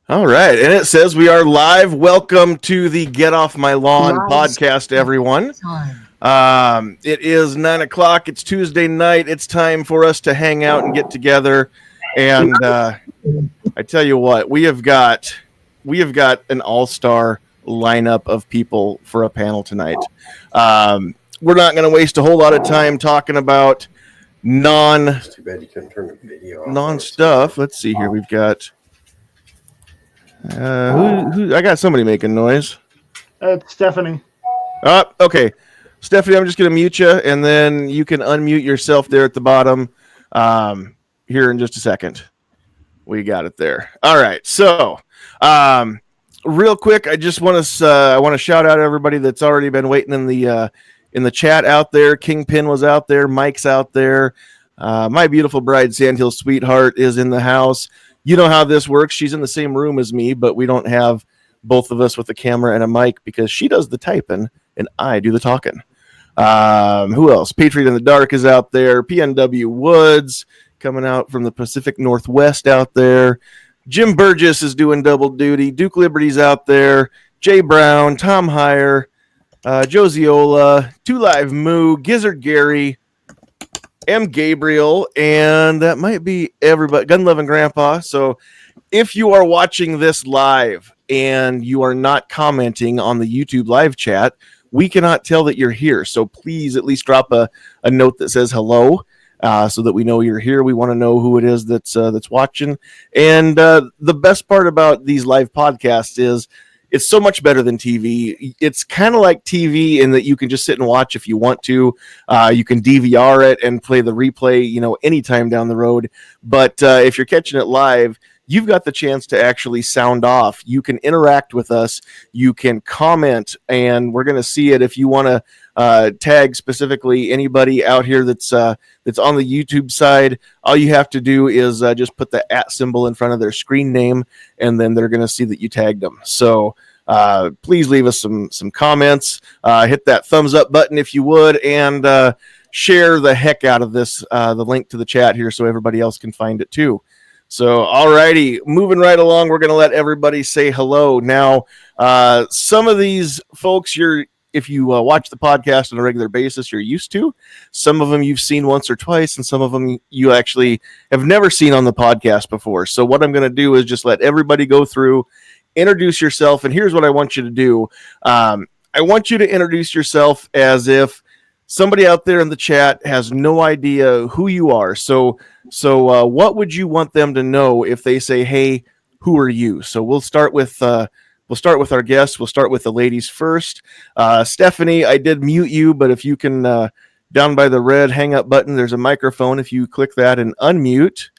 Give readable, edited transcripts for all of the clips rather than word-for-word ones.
All right, and it says we are live. Welcome to the Get Off My Lawn podcast, everyone. It is 9:00. It's Tuesday night. It's time for us to hang out and get together. And I tell you what, we have got an all-star lineup of people for a panel tonight. We're not going to waste a whole lot of time talking about It's too bad you couldn't turn the video off. stuff. Let's see here. We've got who I got somebody making noise. It's Stephanie. Okay. Stephanie, I'm just going to mute you, and then you can unmute yourself there at the bottom here in just a second. We got it there. All right. So, real quick, I just want to shout out everybody that's already been waiting in the chat out there. Kingpin was out there. Mike's out there. My beautiful bride, Sandhills sweetheart, is in the house. You know how this works. She's in the same room as me, but we don't have both of us with a camera and a mic because she does the typing and I do the talking. Who else? Patriot in the Dark is out there. PNW Woods coming out from the Pacific Northwest out there. Jim Burgess is doing double duty. Duke Liberty's out there. Jay Brown, Tom Heyer, Josiola, Two Live Moo, Gizzard Gary, M. Gabriel, and that might be everybody. Gun Loving Grandpa. So if you are watching this live and you are not commenting on the YouTube live chat, we cannot tell that you're here. So please at least drop a note that says hello so that we know you're here. We want to know who it is that's watching. And the best part about these live podcasts is it's so much better than TV. It's kind of like TV in that you can just sit and watch if you want to. You can DVR it and play the replay, anytime down the road. But if you're catching it live, you've got the chance to actually sound off. You can interact with us. You can comment, and we're going to see it. If you want to tag specifically anybody out here that's on the YouTube side, all you have to do is just put the @ symbol in front of their screen name, and then they're going to see that you tagged them. So please leave us some comments. Hit that thumbs up button if you would, and share the heck out of this, the link to the chat here so everybody else can find it too. So, all righty, moving right along, we're going to let everybody say hello. Now, some of these folks, if you watch the podcast on a regular basis, you're used to. Some of them you've seen once or twice, and some of them you actually have never seen on the podcast before. So what I'm going to do is just let everybody go through, introduce yourself, and here's what I want you to do. I want you to introduce yourself as if somebody out there in the chat has no idea who you are. So what would you want them to know if they say, "Hey, who are you?" So we'll start with our guests. We'll start with the ladies first. Stephanie, I did mute you, but if you can down by the red hang up button, there's a microphone. If you click that and unmute,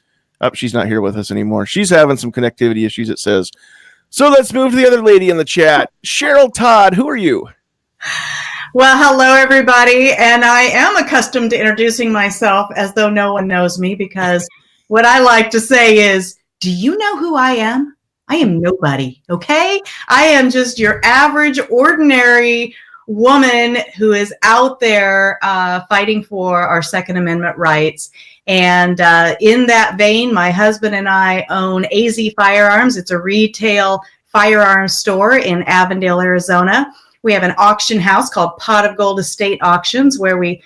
she's not here with us anymore. She's having some connectivity issues, it says. So let's move to the other lady in the chat. Cheryl Todd, who are you? Well, hello, everybody. And I am accustomed to introducing myself as though no one knows me, because what I like to say is, do you know who I am? I am nobody, okay? I am just your average, ordinary woman who is out there fighting for our Second Amendment rights. And in that vein, my husband and I own AZ Firearms. It's a retail firearms store in Avondale, Arizona. We have an auction house called Pot of Gold Estate Auctions, where we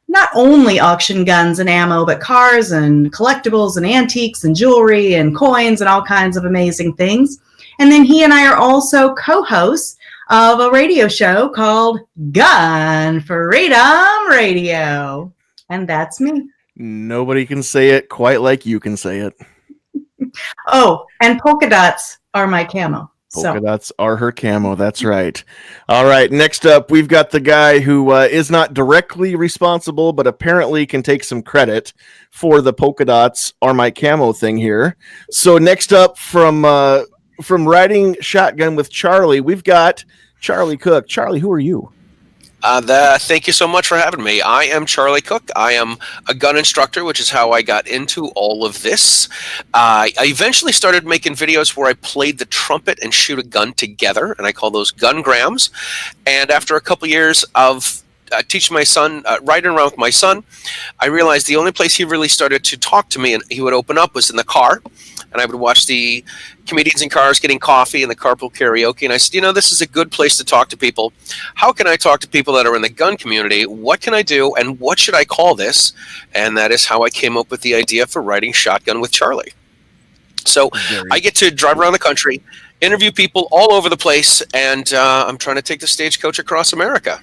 not only auction guns and ammo, but cars and collectibles and antiques and jewelry and coins and all kinds of amazing things. And then he and I are also co-hosts of a radio show called Gun Freedom Radio. And that's me. Nobody can say it quite like you can say it. Oh, and polka dots are my camo. Polka dots are her camo. That's right. All right. Next up, we've got the guy who is not directly responsible, but apparently can take some credit for the polka dots are my camo thing here. So next up, from riding shotgun with Charlie, we've got Charlie Cook. Charlie, who are you? Thank you so much for having me. I am Charlie Cook. I am a gun instructor, which is how I got into all of this. I eventually started making videos where I played the trumpet and shoot a gun together, and I call those gungrams. And after a couple years of teaching my son, riding around with my son, I realized the only place he really started to talk to me and he would open up was in the car. and I would watch the comedians in cars getting coffee and the carpool karaoke. And I said, this is a good place to talk to people. How can I talk to people that are in the gun community? What can I do? And what should I call this? And that is how I came up with the idea for writing Shotgun with Charlie. So I get to drive around the country, interview people all over the place, and I'm trying to take the Stagecoach across America.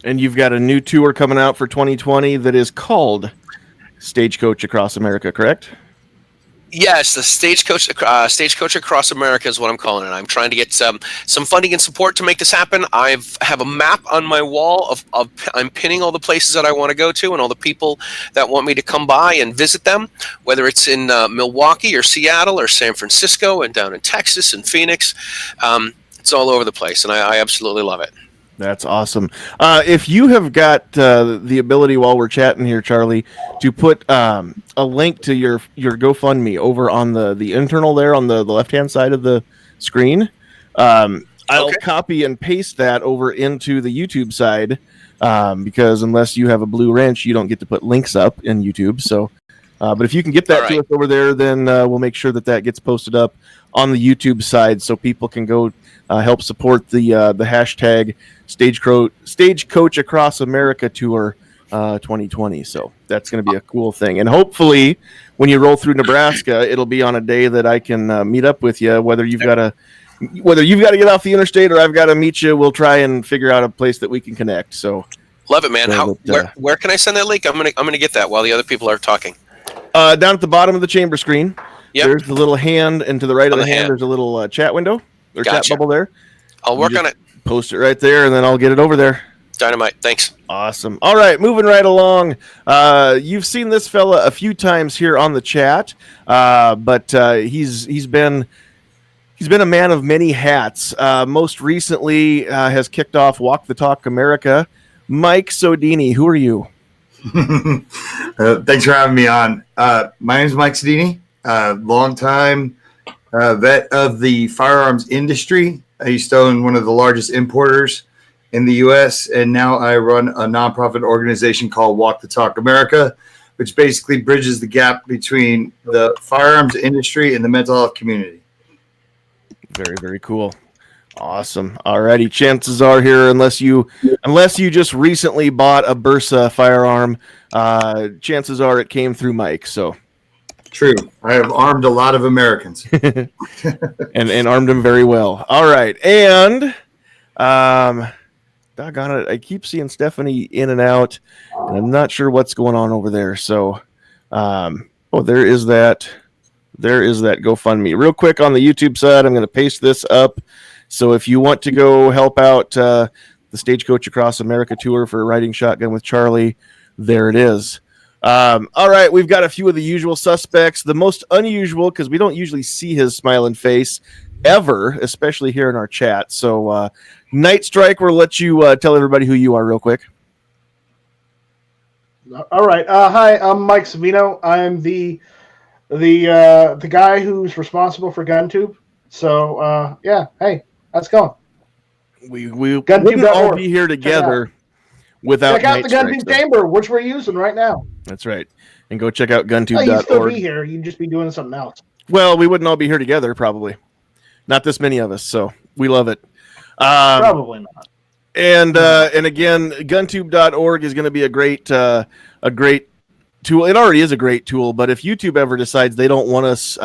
And you've got a new tour coming out for 2020 that is called Stagecoach Across America, correct? Yes, the Stagecoach Across America is what I'm calling it. I'm trying to get some funding and support to make this happen. I have a map on my wall of I'm pinning all the places that I want to go to and all the people that want me to come by and visit them, whether it's in Milwaukee or Seattle or San Francisco and down in Texas and Phoenix. It's all over the place, and I absolutely love it. That's awesome. If you have got the ability while we're chatting here, Charlie, to put a link to your GoFundMe over on the internal there on the left-hand side of the screen, I'll copy and paste that over into the YouTube side because unless you have a blue wrench, you don't get to put links up in YouTube. So, but if you can get that to us over there, then we'll make sure that gets posted up on the YouTube side so people can go help support the hashtag Stagecoach Across America Tour 2020. So that's going to be a cool thing. And hopefully when you roll through Nebraska, it'll be on a day that I can meet up with you, whether you've got to get off the interstate or I've got to meet you. We'll try and figure out a place that we can connect. So love it, man. Where can I send that link? I'm gonna get that while the other people are talking. Down at the bottom of the chamber screen. Yep. There's the little hand, and to the right of the hand, there's a little chat window or chat bubble there. I'll work on it. Post it right there, and then I'll get it over there. Dynamite. Thanks. Awesome. All right, moving right along. You've seen this fella a few times here on the chat, but he's been a man of many hats. Most recently, has kicked off Walk the Talk America. Mike Sodini, who are you? Thanks for having me on. My name is Mike Sodini, longtime vet of the firearms industry. I used to own one of the largest importers in the U.S., and now I run a nonprofit organization called Walk the Talk America, which basically bridges the gap between the firearms industry and the mental health community. Very, very cool. Awesome. Alrighty. Chances are here, unless you just recently bought a Bursa firearm, chances are it came through Mike. So true. I have armed a lot of Americans and armed them very well. All right. And doggone it, I keep seeing Stephanie in and out, and I'm not sure what's going on over there. So there is that GoFundMe. Real quick on the YouTube side, I'm going to paste this up. So if you want to go help out the Stagecoach Across America Tour for Riding Shotgun with Charlie, there it is. All right, we've got a few of the usual suspects. The most unusual, because we don't usually see his smiling face ever, especially here in our chat. So Night Strike, we'll let you tell everybody who you are real quick. All right. Hi, I'm Mike Savino. I'm the guy who's responsible for GunTube. So hey. How's it going? We wouldn't all be here together without check out the GunTube chamber, which we're using right now. That's right. And go check out guntube.org. You'd still be here. You'd just be doing something else. Well, we wouldn't all be here together, probably. Not this many of us, so we love it. Probably not. And again, guntube.org is going to be a great tool. It already is a great tool, but if YouTube ever decides they don't want us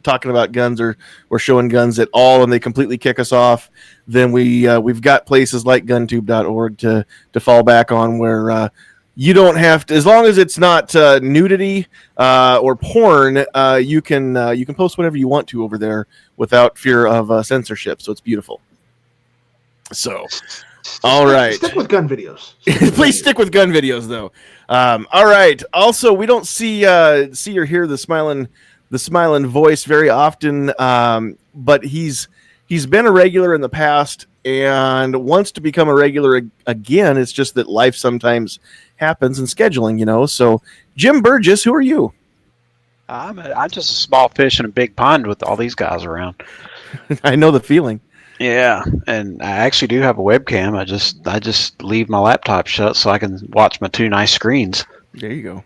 talking about guns or showing guns at all, and they completely kick us off, then we've got places like guntube.org to fall back on, where you don't have to, as long as it's not nudity or porn, you can post whatever you want to over there without fear of censorship. So it's beautiful. So. All right. Stick with gun videos. Please stick with gun videos, though. All right. Also, we don't see or hear the smiling voice very often, but he's been a regular in the past and wants to become a regular again. It's just that life sometimes happens in scheduling, So, Jim Burgess, who are you? I'm just a small fish in a big pond with all these guys around. I know the feeling. Yeah, and I actually do have a webcam. I just leave my laptop shut so I can watch my two nice screens. There you go.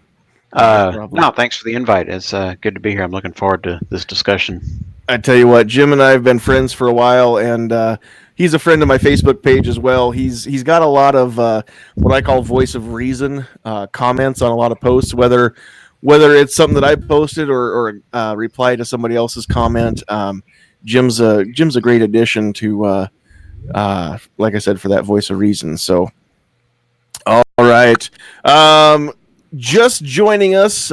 No, thanks for the invite. It's good to be here. I'm looking forward to this discussion. I tell you what, Jim and I have been friends for a while, and he's a friend of my Facebook page as well. He's got a lot of what I call voice of reason comments on a lot of posts, whether it's something that I posted or reply to somebody else's comment. Jim's a great addition to, like I said, for that voice of reason. So, all right, just joining us,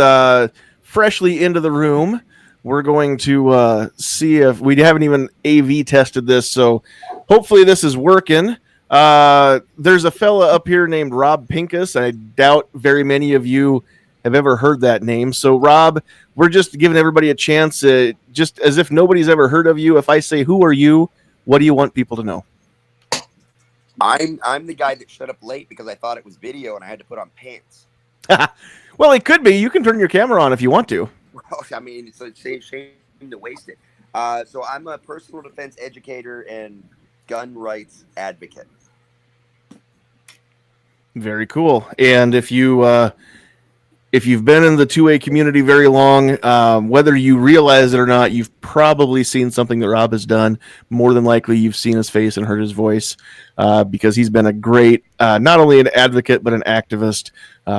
freshly into the room. We're going to see if we haven't even AV tested this, so hopefully this is working. There's a fella up here named Rob Pincus. I doubt very many of you have ever heard that name. So, Rob, we're just giving everybody a chance, just as if nobody's ever heard of you. If I say, who are you, what do you want people to know? I'm the guy that showed up late because I thought it was video and I had to put on pants. Well, it could be. You can turn your camera on if you want to. Well, I mean, it's a shame to waste it. So I'm a personal defense educator and gun rights advocate. Very cool. And if you've been in the 2A community very long, whether you realize it or not, you've probably seen something that Rob has done. More than likely, you've seen his face and heard his voice because he's been a great, not only an advocate, but an activist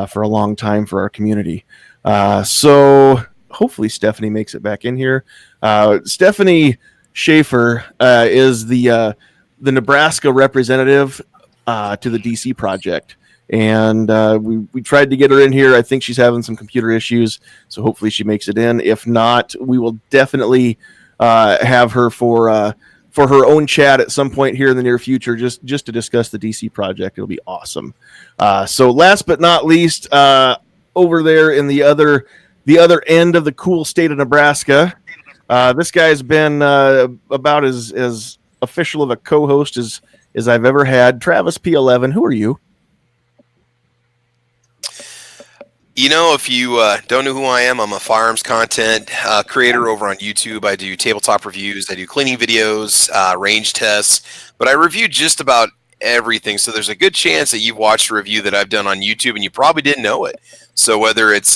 for a long time for our community. So hopefully Stephanie makes it back in here. Stephanie Schaefer is the Nebraska representative to the DC project. And we tried to get her in here. I think she's having some computer issues, so hopefully she makes it in. If not, we will definitely have her for her own chat at some point here in the near future, just to discuss the DC project. It'll be awesome. So last but not least, over there in the other end of the cool state of Nebraska, this guy's been about as official of a co-host as I've ever had. Travis P11, who are you? You know, if you don't know who I am, I'm a firearms content creator over on YouTube. I do tabletop reviews, I do cleaning videos, range tests, but I review just about everything. So there's a good chance that you've watched a review that I've done on YouTube and you probably didn't know it. So whether it's,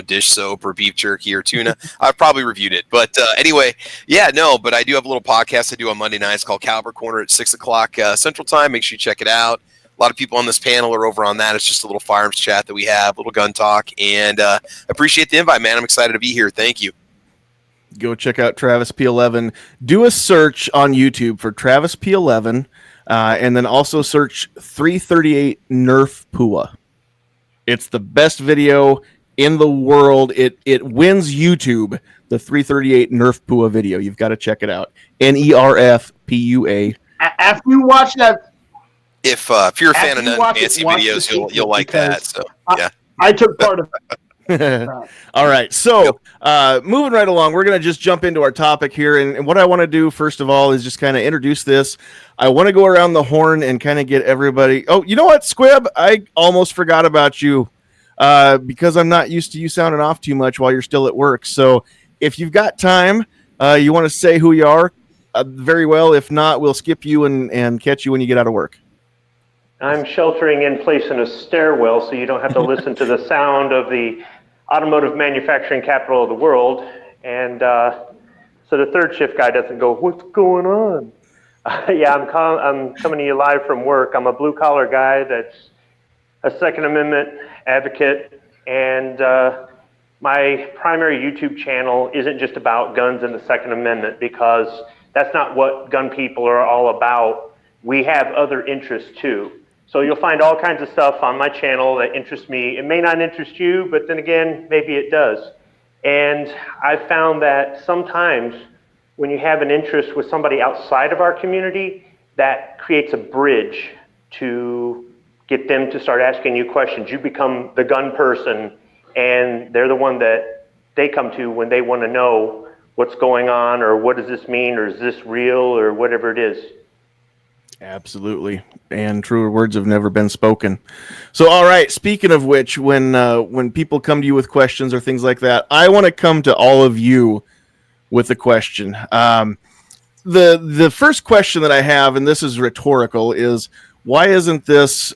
dish soap or beef jerky or tuna, I've probably reviewed it. But anyway, but I do have a little podcast I do on Monday nights called Caliber Corner at 6 o'clock Central Time. Make sure you check it out. A lot of people on this panel are over on that. It's just a little firearms chat that we have, a little gun talk, and appreciate the invite, man. I'm excited to be here. Thank you. Go check out Travis P11. Do a search on YouTube for Travis P11, and then also search 338 Nerf PUA. It's the best video in the world. It wins YouTube, the 338 Nerf PUA video. You've got to check it out. NERFPUA. After you watch that, if you're a fan of Nancy videos, you'll like that. So yeah, I took part of it. All right, so moving right along, we're going to just jump into our topic here, and what I want to do first of all is just kind of introduce this. I want to go around the horn and kind of get everybody. Oh, you know what, Squib? I almost forgot about you because I'm not used to you sounding off too much while you're still at work. So if you've got time, you want to say who you are, very well. If not, we'll skip you and catch you when you get out of work. I'm sheltering in place in a stairwell so you don't have to listen to the sound of the automotive manufacturing capital of the world. And so the third shift guy doesn't go, what's going on? I'm coming to you live from work. I'm a blue collar guy that's a Second Amendment advocate. And my primary YouTube channel isn't just about guns and the Second Amendment, because that's not what gun people are all about. We have other interests too. So you'll find all kinds of stuff on my channel that interests me. It may not interest you, but then again, maybe it does. And I've found that sometimes when you have an interest with somebody outside of our community, that creates a bridge to get them to start asking you questions. You become the gun person, and they're the one that they come to when they want to know what's going on, or what does this mean, or is this real, or whatever it is. Absolutely, and truer words have never been spoken. So, all right. Speaking of which, when people come to you with questions or things like that, I want to come to all of you with a question. The first question that I have, and this is rhetorical, is why isn't this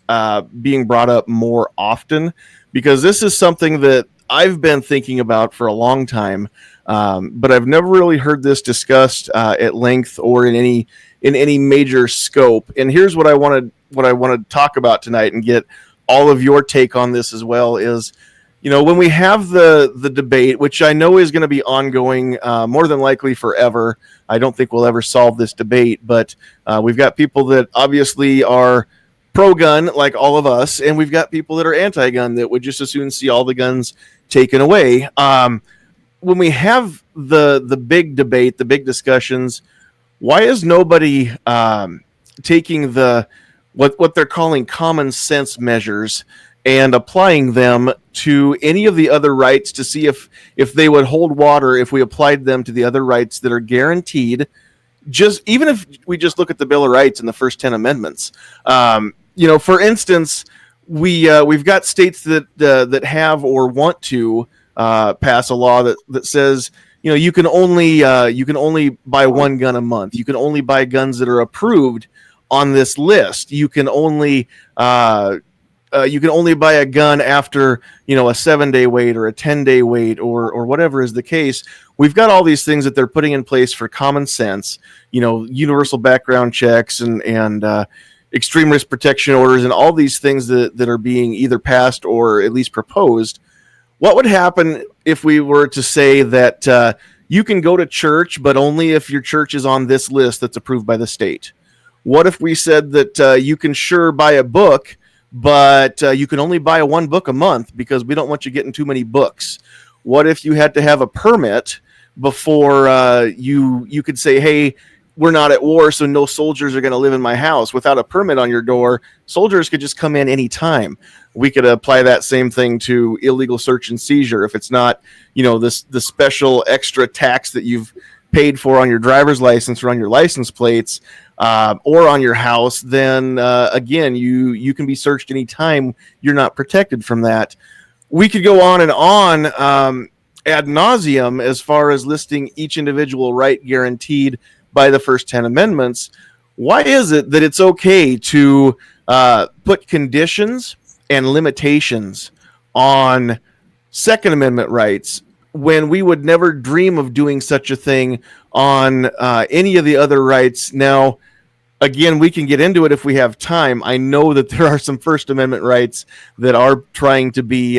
being brought up more often? Because this is something that I've been thinking about for a long time, but I've never really heard this discussed at length or in any major scope. And here's what I want to talk about tonight and get all of your take on this as well is, when we have the debate, which I know is going to be ongoing more than likely forever. I don't think we'll ever solve this debate, but we've got people that obviously are pro-gun, like all of us, and we've got people that are anti-gun that would just as soon see all the guns taken away. When we have the big debate, the big discussions, why is nobody taking what they're calling common sense measures and applying them to any of the other rights to see if they would hold water if we applied them to the other rights that are guaranteed? Just even if we just look at the Bill of Rights and the first 10 amendments, for instance, we've got states that have or want to pass a law that says you can only buy one gun a month. You can only buy guns that are approved on this list. You can only buy a gun after a 7-day wait or a 10-day wait or whatever is the case. We've got all these things that they're putting in place for common sense, universal background checks and extreme risk protection orders and all these things that are being either passed or at least proposed. What would happen if we were to say that you can go to church, but only if your church is on this list that's approved by the state? What if we said that you can sure buy a book, but you can only buy one book a month because we don't want you getting too many books? What if you had to have a permit before you could say, hey, we're not at war, so no soldiers are going to live in my house? Without a permit on your door, soldiers could just come in anytime. We could apply that same thing to illegal search and seizure. If it's not, the special extra tax that you've paid for on your driver's license or on your license plates or on your house, then again, you can be searched anytime. You're not protected from that. We could go on and on ad nauseum as far as listing each individual right guaranteed by the first 10 amendments. Why is it that it's okay to put conditions and limitations on Second Amendment rights when we would never dream of doing such a thing on any of the other rights? Now, again, we can get into it if we have time. I know that there are some First Amendment rights that are trying to be,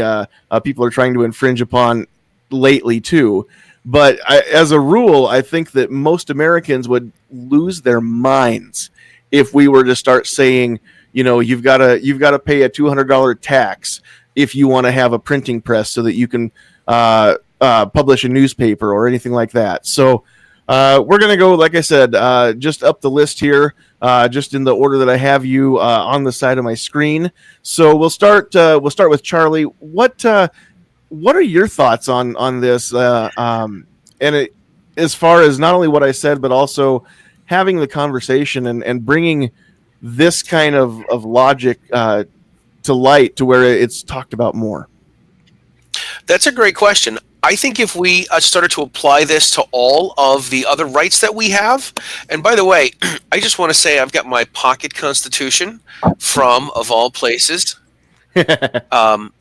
people are trying to infringe upon lately too. But as a rule, I think that most Americans would lose their minds if we were to start saying, you've got to pay a $200 tax if you want to have a printing press so that you can publish a newspaper or anything like that. So we're going to go, like I said, just up the list here, just in the order that I have you on the side of my screen. So we'll start with Charlie. What are your thoughts on this? As far as not only what I said, but also having the conversation and bringing this kind of logic to light to where it's talked about more? That's a great question. I think if we started to apply this to all of the other rights that we have, and by the way, I just want to say I've got my pocket constitution from, of all places, Gun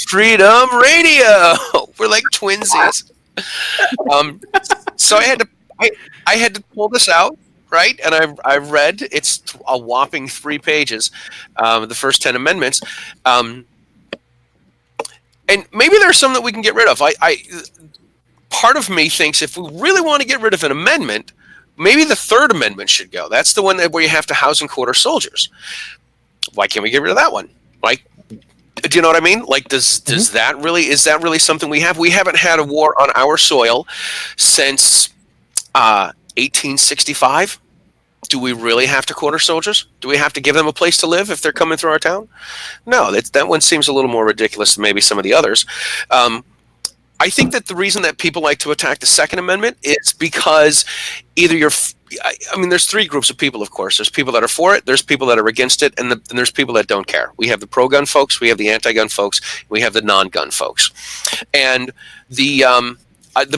Freedom Radio. We're like twinsies. So I had to pull this out, right? And I read, it's a whopping 3 pages, the first 10 amendments. And maybe there's some that we can get rid of. Part of me thinks if we really want to get rid of an amendment, maybe the Third Amendment should go. That's the one where you have to house and quarter soldiers. Why can't we get rid of that one? Like, do you know what I mean? Like, is that really something we have? We haven't had a war on our soil since 1865. Do we really have to quarter soldiers? Do we have to give them a place to live if they're coming through our town? No, that one seems a little more ridiculous than maybe some of the others. I think that the reason that people like to attack the Second Amendment is because either there's 3 groups of people, of course. There's people that are for it, there's people that are against it, and there's people that don't care. We have the pro-gun folks, we have the anti-gun folks, we have the non-gun folks. And the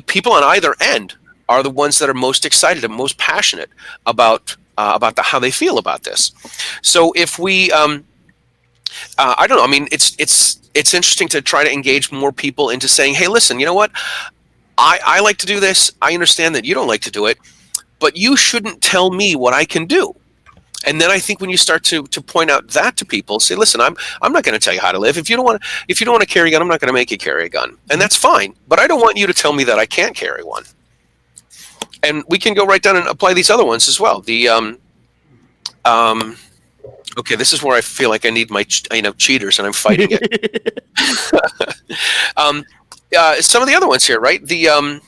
people on either end are the ones that are most excited and most passionate about how they feel about this. So if we, I don't know. I mean, it's it's interesting to try to engage more people into saying, hey, listen, you know what? I like to do this. I understand that you don't like to do it, but you shouldn't tell me what I can do. And then I think when you start to point out that to people, say, listen, I'm not going to tell you how to live. If you don't want to carry a gun, I'm not going to make you carry a gun, and that's fine. But I don't want you to tell me that I can't carry one. And we can go right down and apply these other ones as well. The okay, this is where I feel like I need my cheaters, and I'm fighting it. Some of the other ones here, right? The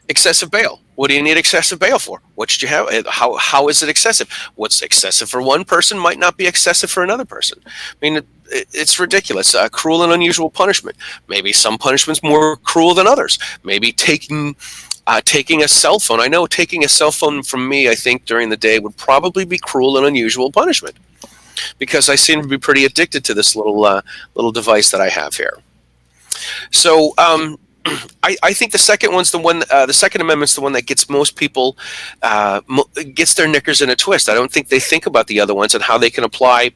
excessive bail. What do you need excessive bail for? What should you have? How is it excessive? What's excessive for one person might not be excessive for another person. I mean, it's ridiculous. Cruel and unusual punishment. Maybe some punishment's more cruel than others. Maybe taking a cell phone. I know taking a cell phone from me, I think, during the day would probably be cruel and unusual punishment, because I seem to be pretty addicted to this little device that I have here. So I think the second one's the one. The Second Amendment's the one that gets most people gets their knickers in a twist. I don't think they think about the other ones and how they can apply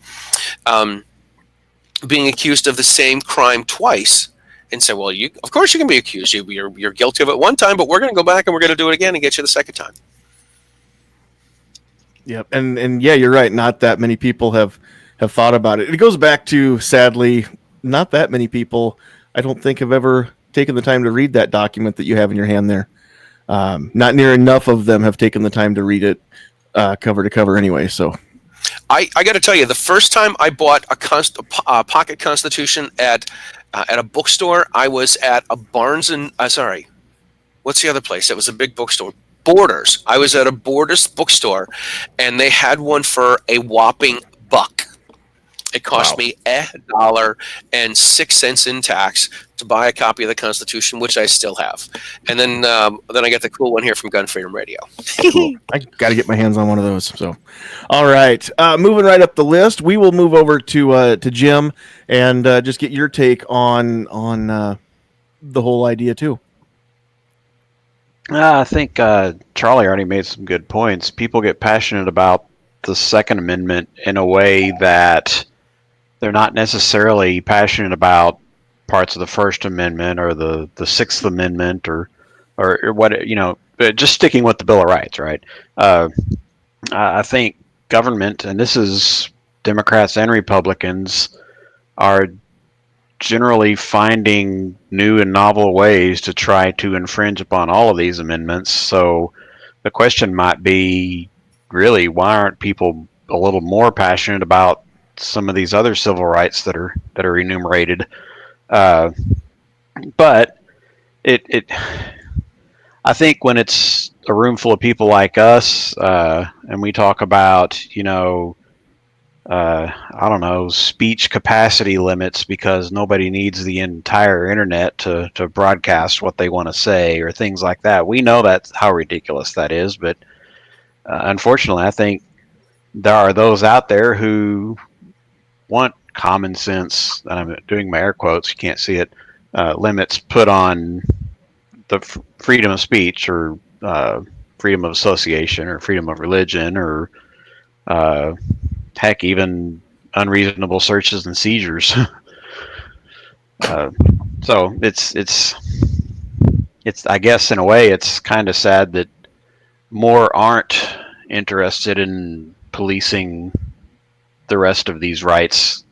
being accused of the same crime twice and say, well, of course you can be accused. You're guilty of it one time, but we're going to go back and we're going to do it again and get you the second time. Yep, and yeah, you're right. Not that many people have thought about it. It goes back to, sadly, not that many people, I don't think, have ever taken the time to read that document that you have in your hand there. Not near enough of them have taken the time to read it cover to cover anyway. So I got to tell you, the first time I bought a pocket Constitution at a bookstore, I was at a Barnes and what's the other place? It was a big bookstore. Borders. I was at a Borders bookstore, and they had one for a whopping $1. It cost me $1.06 in tax to buy a copy of the Constitution, which I still have. And then I got the cool one here from Gun Freedom Radio. Cool. I got to get my hands on one of those. So, all right, moving right up the list, we will move over to Jim and just get your take on the whole idea too. I think Charlie already made some good points. People get passionate about the Second Amendment in a way that they're not necessarily passionate about parts of the First Amendment or the Sixth Amendment or what, just sticking with the Bill of Rights, right? I think government, and this is Democrats and Republicans, are generally finding new and novel ways to try to infringe upon all of these amendments. So the question might be, really, why aren't people a little more passionate about some of these other civil rights that are enumerated? But I think when it's a room full of people like us, and we talk about, I don't know, speech capacity limits because nobody needs the entire internet to broadcast what they want to say or things like that. We know that's how ridiculous that is, but unfortunately, I think there are those out there who want common sense, and I'm doing my air quotes, you can't see it, limits put on the freedom of speech or freedom of association or freedom of religion or heck, even unreasonable searches and seizures. So it's I guess in a way it's kind of sad that more aren't interested in policing the rest of these rights.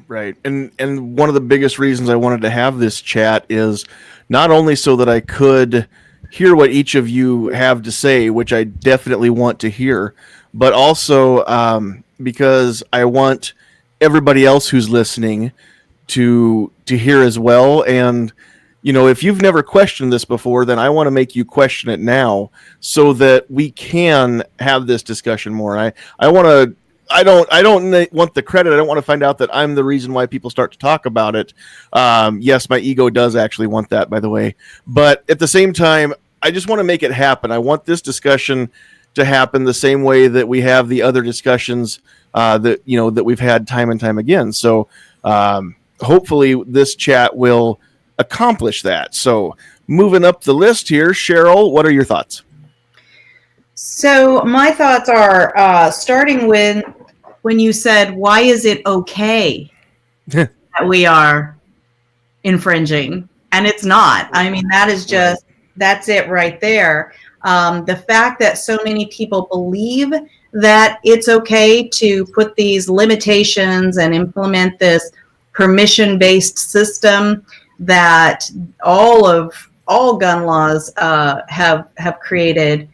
Right. And one of the biggest reasons I wanted to have this chat is not only so that I could hear what each of you have to say, which I definitely want to hear, but also because I want everybody else who's listening to hear as well. And, if you've never questioned this before, then I want to make you question it now so that we can have this discussion more. I don't want the credit. I don't want to find out that I'm the reason why people start to talk about it. Yes, my ego does actually want that, by the way. But at the same time, I just want to make it happen. I want this discussion to happen the same way that we have the other discussions that we've had time and time again. So hopefully this chat will accomplish that. So moving up the list here, Cheryl, what are your thoughts? So my thoughts are starting when you said, why is it okay that we are infringing, and it's not. I mean, that is just that's it right there. The fact that so many people believe that it's okay to put these limitations and implement this permission-based system that all gun laws have created,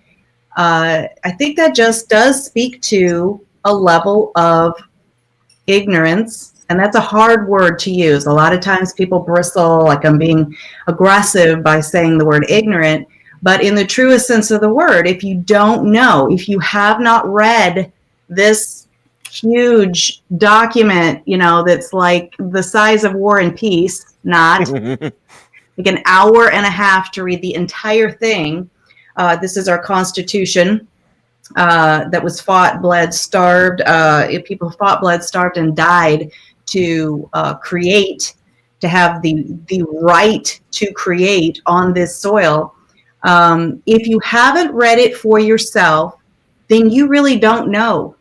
I think that just does speak to a level of ignorance. And that's a hard word to use. A lot of times people bristle like I'm being aggressive by saying the word ignorant. But in the truest sense of the word, if you don't know, if you have not read this huge document, that's like the size of War and Peace, not like an hour and a half to read the entire thing. This is our Constitution that was fought, bled, starved. People fought, bled, starved, and died to create, to have the right to create on this soil. If you haven't read it for yourself, then you really don't know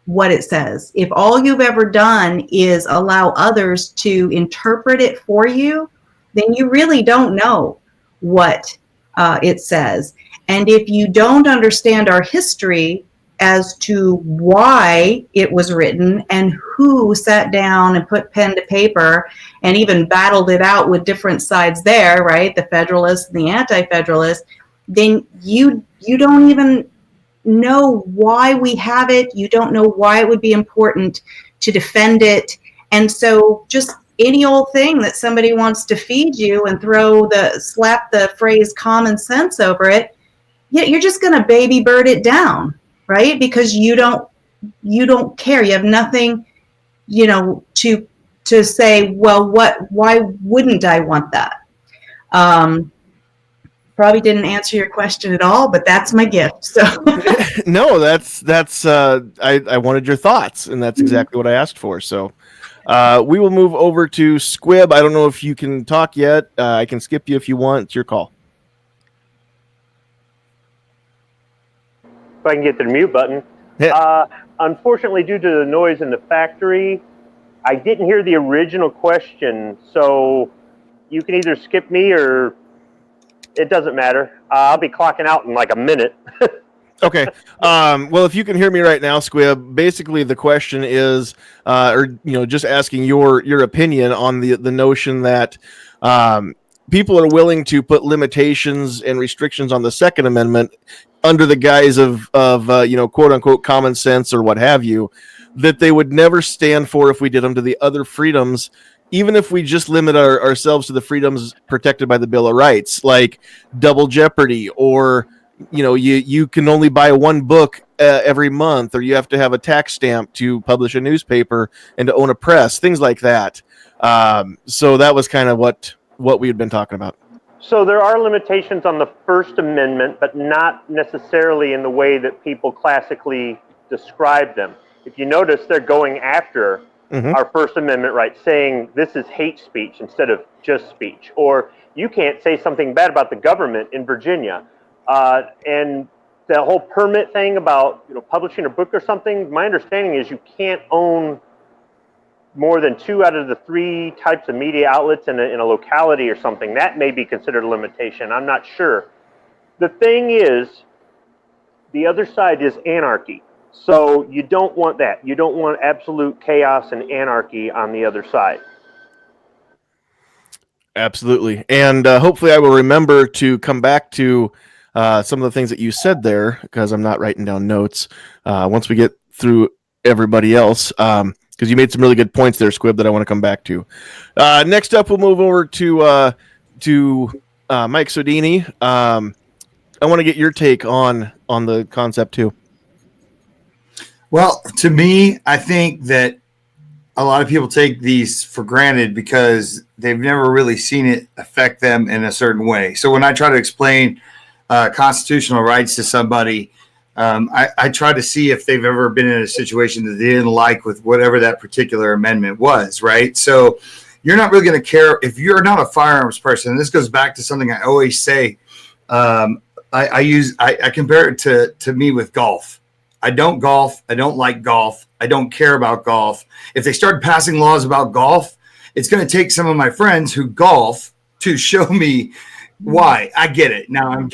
what it says. If all you've ever done is allow others to interpret it for you, then you really don't know what it says. And if you don't understand our history as to why it was written and who sat down and put pen to paper and even battled it out with different sides there, right? The Federalists and the Anti-Federalists, then you don't even know why we have it. You don't know why it would be important to defend it. And so just any old thing that somebody wants to feed you and slap the phrase common sense over it, yeah, you're just going to baby bird it down, right? Because you don't care. You have nothing, to say, well, why wouldn't I want that? Probably didn't answer your question at all, but that's my gift. So no, that's I wanted your thoughts, and that's exactly what I asked for. So we will move over to Squib. I don't know if you can talk yet. I can skip you if you want. It's your call. If I can get the mute button. Yeah. Unfortunately, due to the noise in the factory, I didn't hear the original question. So you can either skip me or it doesn't matter. I'll be clocking out in like a minute. Okay. Well, if you can hear me right now, Squib, basically the question is, just asking your opinion on the notion that people are willing to put limitations and restrictions on the Second Amendment under the guise of quote unquote common sense or what have you, that they would never stand for if we did them to the other freedoms, even if we just limit ourselves to the freedoms protected by the Bill of Rights, like double jeopardy, or you can only buy one book every month, or you have to have a tax stamp to publish a newspaper and to own a press, things like that. So that was kind of what we had been talking about. So there are limitations on the First Amendment, but not necessarily in the way that people classically describe them. If you notice, they're going after our First Amendment rights, saying this is hate speech instead of just speech, or you can't say something bad about the government in Virginia. And the whole permit thing about publishing a book or something, my understanding is you can't own more than 2 out of the 3 types of media outlets in a locality or something. That may be considered a limitation. I'm not sure. The thing is, the other side is anarchy. So you don't want that. You don't want absolute chaos and anarchy on the other side. Absolutely. And hopefully I will remember to come back to some of the things that you said there, because I'm not writing down notes once we get through everybody else. Because you made some really good points there, Squib, that I want to come back to. Next up, we'll move over to Mike Sodini. I want to get your take on the concept too. Well, to me, I think that a lot of people take these for granted because they've never really seen it affect them in a certain way. So when I try to explain constitutional rights to somebody, I try to see if they've ever been in a situation that they didn't like with whatever that particular amendment was, right? So you're not really going to care if you're not a firearms person. And this goes back to something I always say. I compare it to me with golf. I don't golf. I don't like golf. I don't care about golf. If they start passing laws about golf, it's going to take some of my friends who golf to show me why. I get it. Now I'm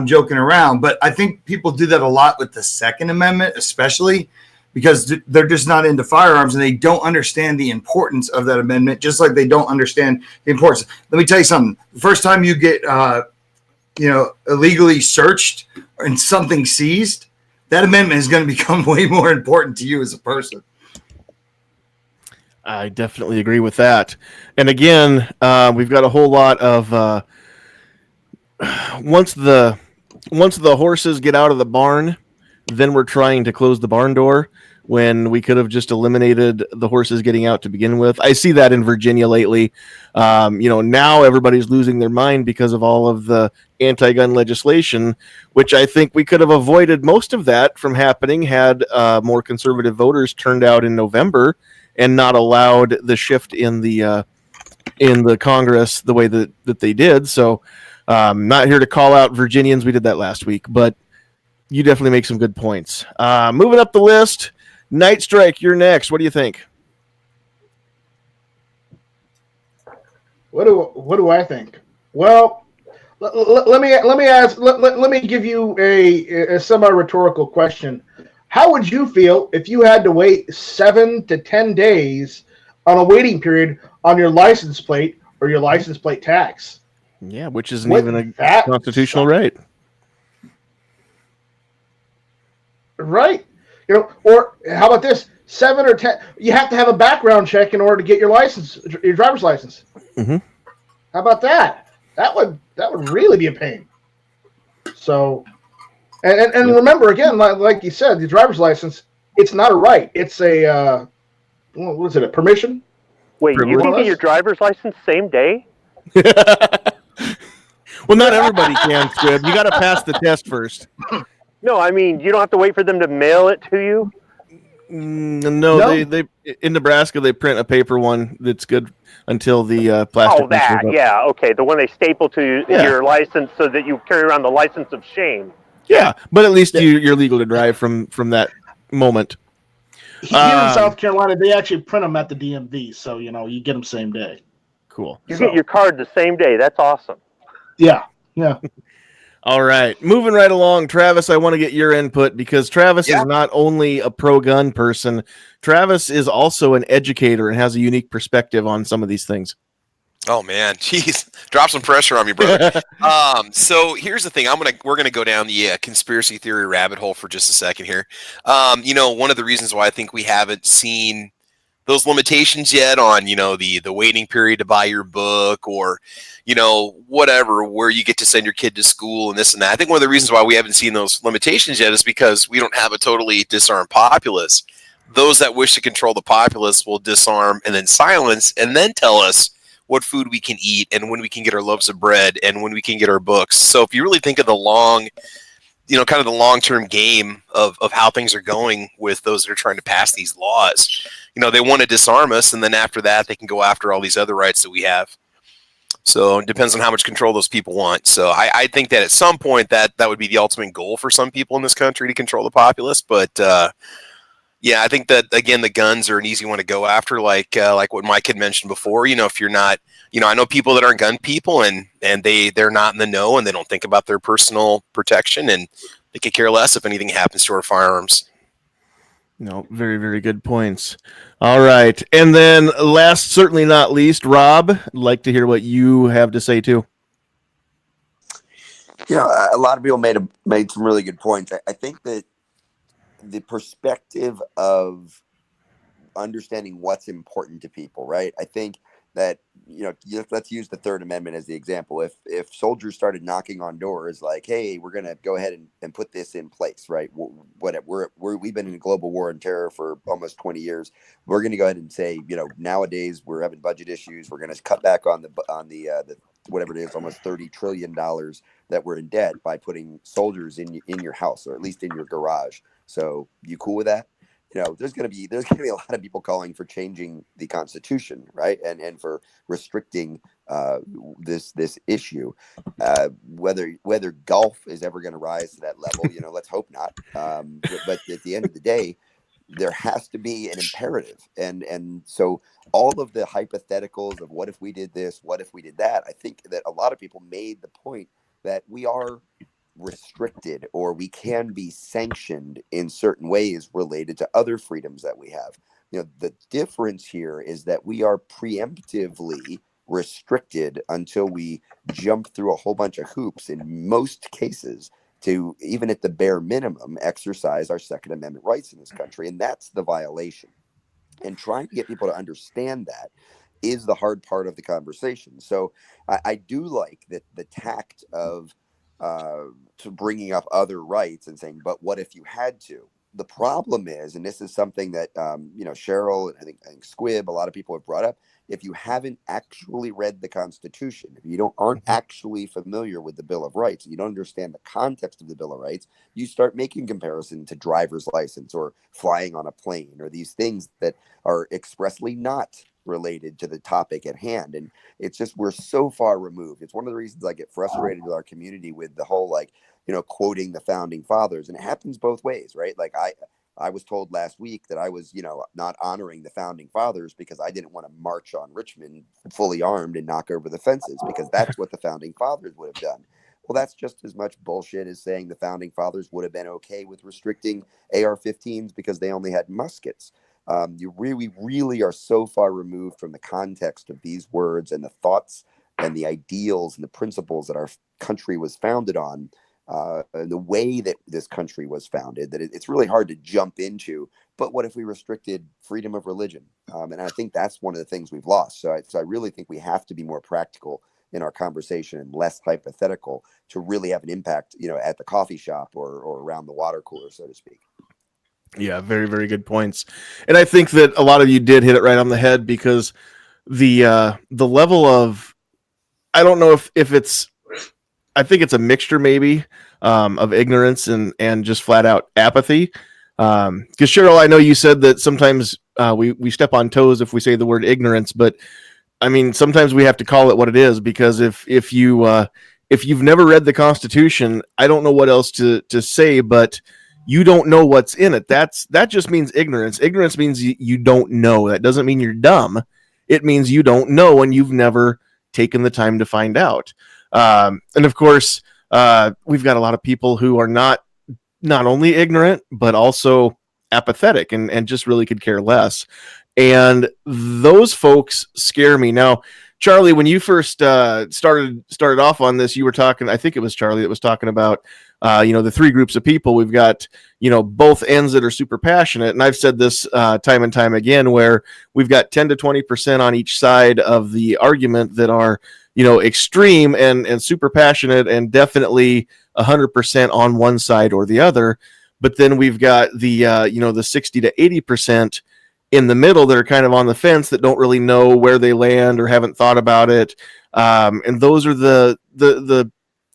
joking around, but I think people do that a lot with the Second Amendment, especially because they're just not into firearms and they don't understand the importance of that amendment, just like they don't understand the importance. Let me tell you something. The first time you get, illegally searched and something seized, that amendment is going to become way more important to you as a person. I definitely agree with that. And again, we've got a whole lot of once the horses get out of the barn, then we're trying to close the barn door when we could have just eliminated the horses getting out to begin with. I see that in Virginia lately. Now everybody's losing their mind because of all of the anti-gun legislation, which I think we could have avoided most of that from happening had more conservative voters turned out in November and not allowed the shift in the Congress the way that they did. So not here to call out Virginians. We did that last week, but you definitely make some good points. Moving up the list, Night Strike, you're next. What do you think? What do I think? Well, let me give you a semi-rhetorical question. How would you feel if you had to wait 7 to 10 days on a waiting period on your license plate or your license plate tax? Yeah, which isn't even a constitutional right. Right. Or how about this? 7 or 10. You have to have a background check in order to get your license, your driver's license. Mm-hmm. How about that? That would really be a pain. So, and remember again, like you said, the driver's license, it's not a right. It's a what is it? A permission? Wait, you can get your driver's license same day? Well, not everybody can, Squib. You got to pass the test first. No, I mean, you don't have to wait for them to mail it to you? No. They in Nebraska, they print a paper one that's good until the plastic. Oh, that, yeah, okay. The one they staple to your license so that you carry around the license of shame. Yeah, but at least you're legal to drive from that moment. Here in South Carolina, they actually print them at the DMV, so you get them same day. Cool. You get your card the same day. That's awesome. Yeah. All right, moving right along, Travis. I want to get your input because Travis is not only a pro-gun person. Travis is also an educator and has a unique perspective on some of these things. Oh man, jeez, drop some pressure on me, brother. So here's the thing: we're gonna go down the conspiracy theory rabbit hole for just a second here. One of the reasons why I think we haven't seen those limitations yet on the waiting period to buy your book or whatever, where you get to send your kid to school and this and that. I think one of the reasons why we haven't seen those limitations yet is because we don't have a totally disarmed populace. Those that wish to control the populace will disarm and then silence and then tell us what food we can eat and when we can get our loaves of bread and when we can get our books. So if you really think of the kind of the long-term game of how things are going with those that are trying to pass these laws, they want to disarm us, and then after that, they can go after all these other rights that we have. So it depends on how much control those people want. So I think that at some point that would be the ultimate goal for some people in this country to control the populace. But I think that again the guns are an easy one to go after, like what Mike had mentioned before. If you're not, I know people that aren't gun people and they're not in the know and they don't think about their personal protection and they could care less if anything happens to our firearms. No, very, very good points. All right. And then last, certainly not least, Rob, I'd like to hear what you have to say too. A lot of people made some really good points. I think that the perspective of understanding what's important to people, right? I think that, let's use the Third Amendment as the example. If soldiers started knocking on doors like, hey, we're going to go ahead and put this in place, right? We've been in global war and terror for almost 20 years. We're going to go ahead and say, nowadays we're having budget issues. We're going to cut back on the whatever it is, almost $30 trillion that we're in debt by putting soldiers in your house, or at least in your garage. So you cool with that? there's going to be a lot of people calling for changing the Constitution, right, and for restricting this issue. Whether golf is ever going to rise to that level, let's hope not. But at the end of the day, there has to be an imperative, and so all of the hypotheticals of what if we did this, what if we did that, I think that a lot of people made the point that we are restricted, or we can be sanctioned in certain ways related to other freedoms that we have. The difference here is that we are preemptively restricted until we jump through a whole bunch of hoops in most cases to, even at the bare minimum, exercise our Second Amendment rights in this country. And that's the violation. And trying to get people to understand that is the hard part of the conversation. So I do like that the tact of to bringing up other rights and saying, but what if you had to? The problem is, and this is something that Cheryl and I think Squib, a lot of people have brought up. If you haven't actually read the Constitution, if you aren't actually familiar with the Bill of Rights, you don't understand the context of the Bill of Rights, you start making comparison to driver's license or flying on a plane or these things that are expressly not related to the topic at hand. And it's just, we're so far removed. It's one of the reasons I get frustrated with our community with the whole, quoting the founding fathers. And it happens both ways, right? Like I was told last week that I was, not honoring the founding fathers because I didn't want to march on Richmond fully armed and knock over the fences, because that's what the founding fathers would have done. Well, that's just as much bullshit as saying the founding fathers would have been okay with restricting AR-15s because they only had muskets. You really are so far removed from the context of these words and the thoughts and the ideals and the principles that our country was founded on, and the way that this country was founded, that it's really hard to jump into. But what if we restricted freedom of religion? And I think that's one of the things we've lost. So I really think we have to be more practical in our conversation and less hypothetical to really have an impact, at the coffee shop or around the water cooler, so to speak. Yeah, very, very good points. And I think that a lot of you did hit it right on the head, because the level of, I don't know if it's, I think it's a mixture maybe of ignorance and just flat out apathy. Because Cheryl, I know you said that sometimes we step on toes if we say the word ignorance, but I mean, sometimes we have to call it what it is, because if you've never read the Constitution, I don't know what else to say, but you don't know what's in it. That just means ignorance. Ignorance means you don't know. That doesn't mean you're dumb. It means you don't know, and you've never taken the time to find out. And of course, we've got a lot of people who are not only ignorant, but also apathetic and just really could care less. And those folks scare me. Now, Charlie, when you first started off on this, you were talking, I think it was Charlie that was talking about, the three groups of people. We've got, both ends that are super passionate. And I've said this time and time again, where we've got 10 to 20% on each side of the argument that are, extreme and super passionate, and definitely 100% on one side or the other. But then we've got the 60 to 80% in the middle that are kind of on the fence, that don't really know where they land or haven't thought about it. And those are the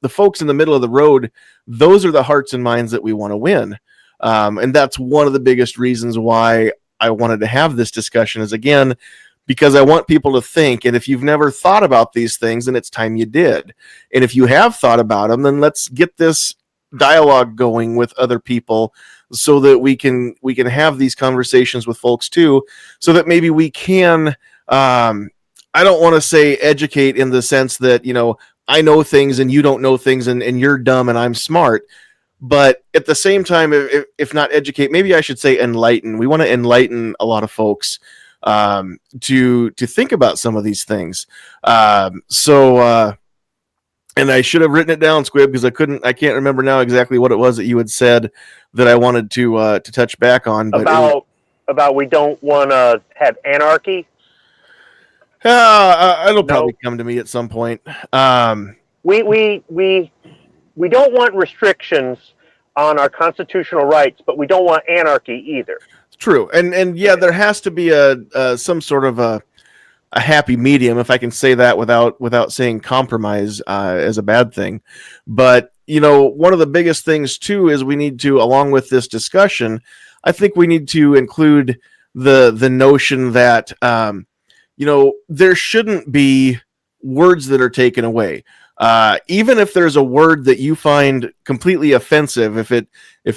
folks in the middle of the road. Those are the hearts and minds that we want to win. And that's one of the biggest reasons why I wanted to have this discussion, is, again, because I want people to think. And if you've never thought about these things, then it's time you did. And if you have thought about them, then let's get this dialogue going with other people, so that we can have these conversations with folks too, so that maybe we can, I don't want to say educate in the sense that, I know things and you don't know things, and you're dumb and I'm smart. But at the same time, if not educate, maybe I should say enlighten. We want to enlighten a lot of folks to think about some of these things. And I should have written it down, Squib, because I can't remember now exactly what it was that you had said that I wanted to touch back on. But about we don't want to have anarchy. It'll probably come to me at some point. We don't want restrictions on our constitutional rights, but we don't want anarchy either. True, and yeah, there has to be some sort of a happy medium, if I can say that without saying compromise as a bad thing. But one of the biggest things too is we need to, along with this discussion, I think we need to include the notion that there shouldn't be words that are taken away. Even if there's a word that you find completely offensive, if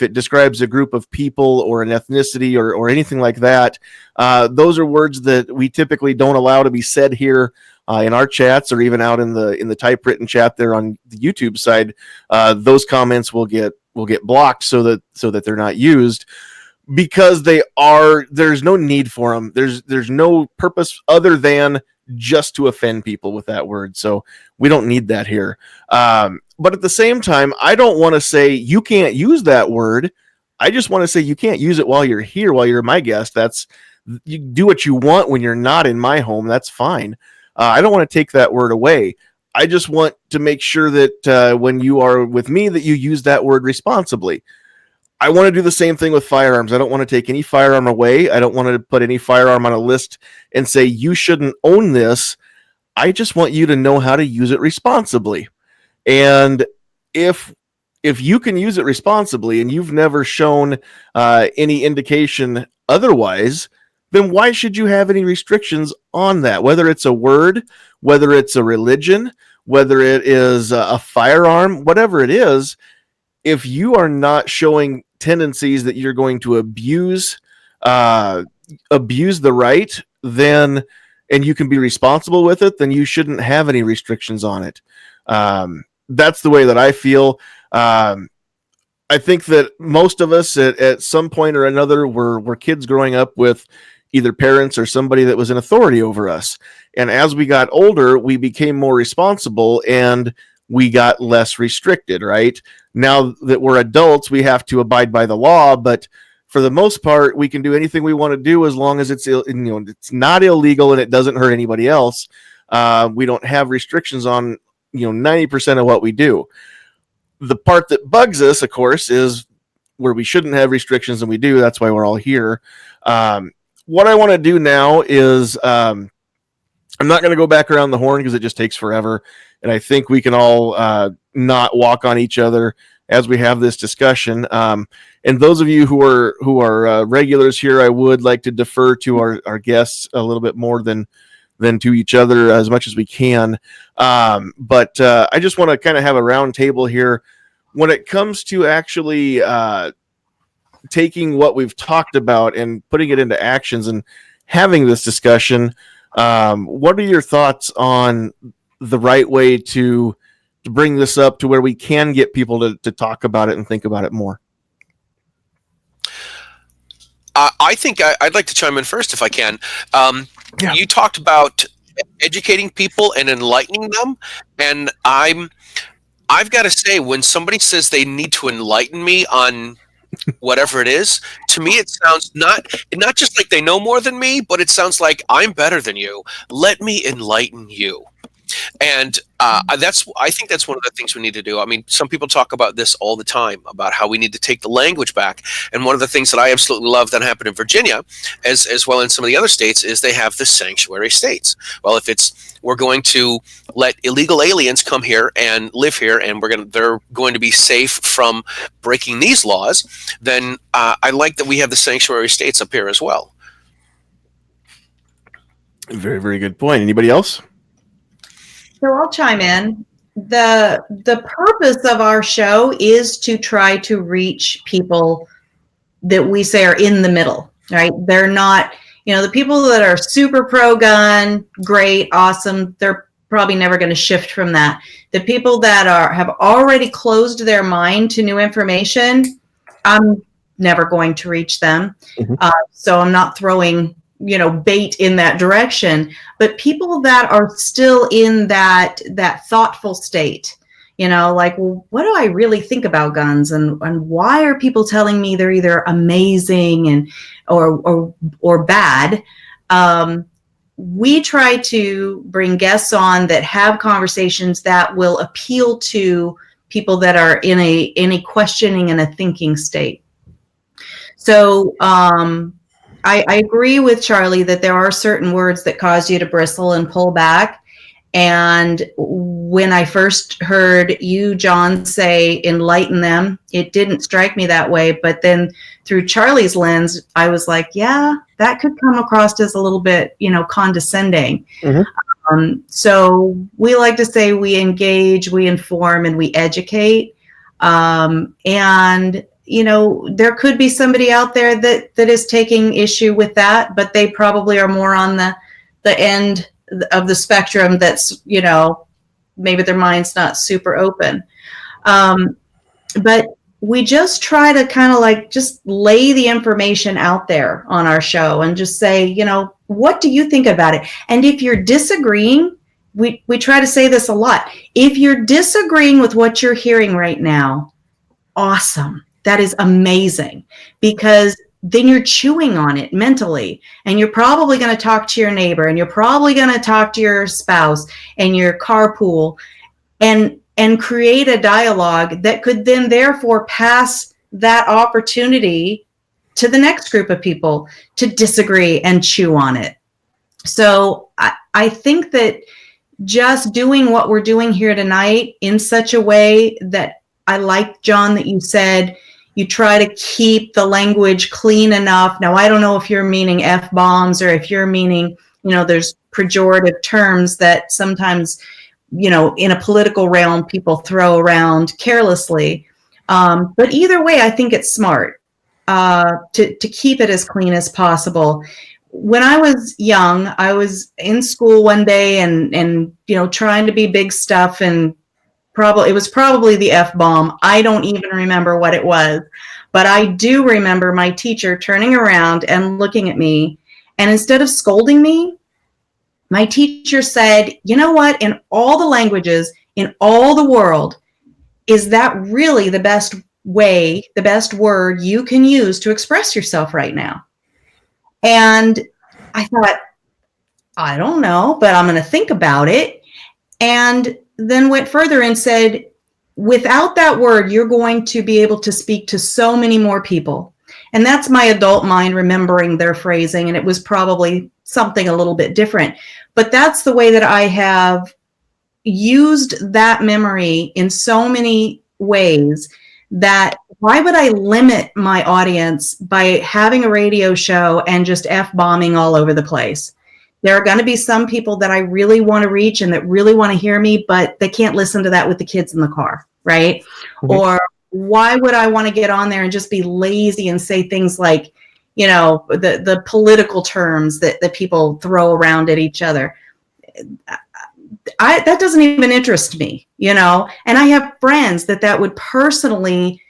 it describes a group of people or an ethnicity or anything like that, those are words that we typically don't allow to be said here in our chats or even out in the typewritten chat there on the YouTube side. Those comments will get blocked so that they're not used, because there's no need for them. There's no purpose other than just to offend people with that word. So we don't need that here. But at the same time, I don't want to say you can't use that word. I just want to say you can't use it while you're here, while you're my guest. You do what you want when you're not in my home. That's fine. I don't want to take that word away. I just want to make sure that when you are with me, that you use that word responsibly. I want to do the same thing with firearms. I don't want to take any firearm away. I don't want to put any firearm on a list and say you shouldn't own this. I just want you to know how to use it responsibly. And if you can use it responsibly and you've never shown any indication otherwise, then why should you have any restrictions on that? Whether it's a word, whether it's a religion, whether it is a firearm, whatever it is, if you are not showing tendencies that you're going to abuse the right, then, and you can be responsible with it, then you shouldn't have any restrictions on it. That's the way that I feel. I think that most of us at some point or another were kids growing up with either parents or somebody that was in authority over us. And as we got older, we became more responsible and we got less restricted, right? Now that we're adults, we have to abide by the law, but for the most part, we can do anything we want to do as long as it's not illegal and it doesn't hurt anybody else. We don't have restrictions on 90% of what we do. The part that bugs us, of course, is where we shouldn't have restrictions and we do. That's why we're all here. What I want to do now is I'm not going to go back around the horn because it just takes forever. And I think we can all not walk on each other as we have this discussion. And those of you who are regulars here, I would like to defer to our guests a little bit more than to each other as much as we can. But I just want to kind of have a round table here when it comes to actually taking what we've talked about and putting it into actions and having this discussion. What are your thoughts on the right way to bring this up to where we can get people to talk about it and think about it more? I think I'd like to chime in first if I can. Yeah. You talked about educating people and enlightening them, and I've got to say, when somebody says they need to enlighten me on whatever it is, to me it sounds not just like they know more than me, but it sounds like I'm better than you. Let me enlighten you. And I think that's one of the things we need to do. I mean, some people talk about this all the time, about how we need to take the language back. And one of the things that I absolutely love that happened in Virginia, as well in some of the other states, is they have the sanctuary states. Well, if we're going to let illegal aliens come here and live here, and they're going to be safe from breaking these laws, then I like that we have the sanctuary states up here as well. Very, very good point. Anybody else? So I'll chime in. The purpose of our show is to try to reach people that we say are in the middle, right? They're not, the people that are super pro-gun, great, awesome, they're probably never going to shift from that. The people that have already closed their mind to new information, I'm never going to reach them. Mm-hmm. So I'm not throwing bait in that direction, but people that are still in that thoughtful state, like, well, what do I really think about guns, and why are people telling me they're either amazing and or bad? We try to bring guests on that have conversations that will appeal to people that are in a questioning and a thinking state. So, I agree with Charlie that there are certain words that cause you to bristle and pull back. And when I first heard you, John, say enlighten them, it didn't strike me that way. But then through Charlie's lens, I was like, yeah, that could come across as a little bit, condescending. So we like to say we engage, we inform, and we educate. And there could be somebody out there that is taking issue with that, but they probably are more on the end of the spectrum that's, maybe their mind's not super open. But we just try to kind of like just lay the information out there on our show and just say, what do you think about it? And if you're disagreeing, we try to say this a lot. If you're disagreeing with what you're hearing right now, awesome. That is amazing, because then you're chewing on it mentally, and you're probably going to talk to your neighbor, and you're probably going to talk to your spouse and your carpool and create a dialogue that could then therefore pass that opportunity to the next group of people to disagree and chew on it. So I think that just doing what we're doing here tonight in such a way that I like, John, that you said you try to keep the language clean enough. Now, I don't know if you're meaning F-bombs or if you're meaning, there's pejorative terms that sometimes, in a political realm, people throw around carelessly. But either way, I think it's smart to keep it as clean as possible. When I was young, I was in school one day and trying to be big stuff, and it was probably the F-bomb. I don't even remember what it was, but I do remember my teacher turning around and looking at me, and instead of scolding me, my teacher said, you know what, in all the languages, in all the world, is that really the best way, the best word you can use to express yourself right now? And I thought, I don't know, but I'm going to think about it. And then went further and said, without that word, you're going to be able to speak to so many more people. And that's my adult mind remembering their phrasing. And it was probably something a little bit different. But that's the way that I have used that memory in so many ways, that why would I limit my audience by having a radio show and just F-bombing all over the place? There are going to be some people that I really want to reach and that really want to hear me, but they can't listen to that with the kids in the car, right? Mm-hmm. Or why would I want to get on there and just be lazy and say things like, the political terms that people throw around at each other? That doesn't even interest me, and I have friends that would personally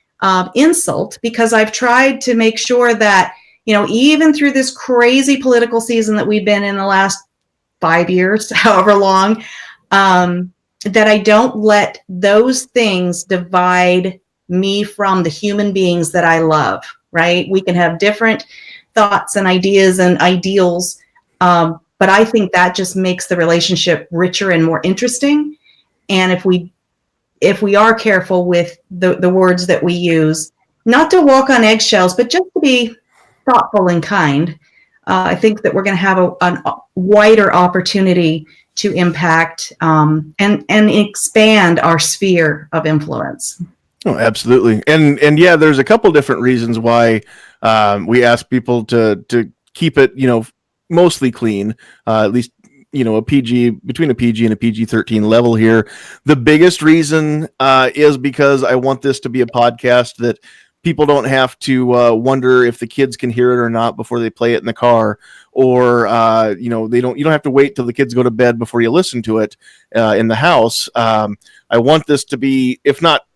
insult, because I've tried to make sure that, even through this crazy political season that we've been in the last 5 years, however long, that I don't let those things divide me from the human beings that I love, right? We can have different thoughts and ideas and ideals, but I think that just makes the relationship richer and more interesting. And if we are careful with the words that we use, not to walk on eggshells, but just to be thoughtful and kind, I think that we're going to have a wider opportunity to impact and expand our sphere of influence. Oh, absolutely. And yeah, there's a couple different reasons why we ask people to keep it, mostly clean, at least, a PG, between a PG and a PG-13 level here. The biggest reason is because I want this to be a podcast that people don't have to wonder if the kids can hear it or not before they play it in the car, or you don't have to wait till the kids go to bed before you listen to it in the house. I want this to be, if not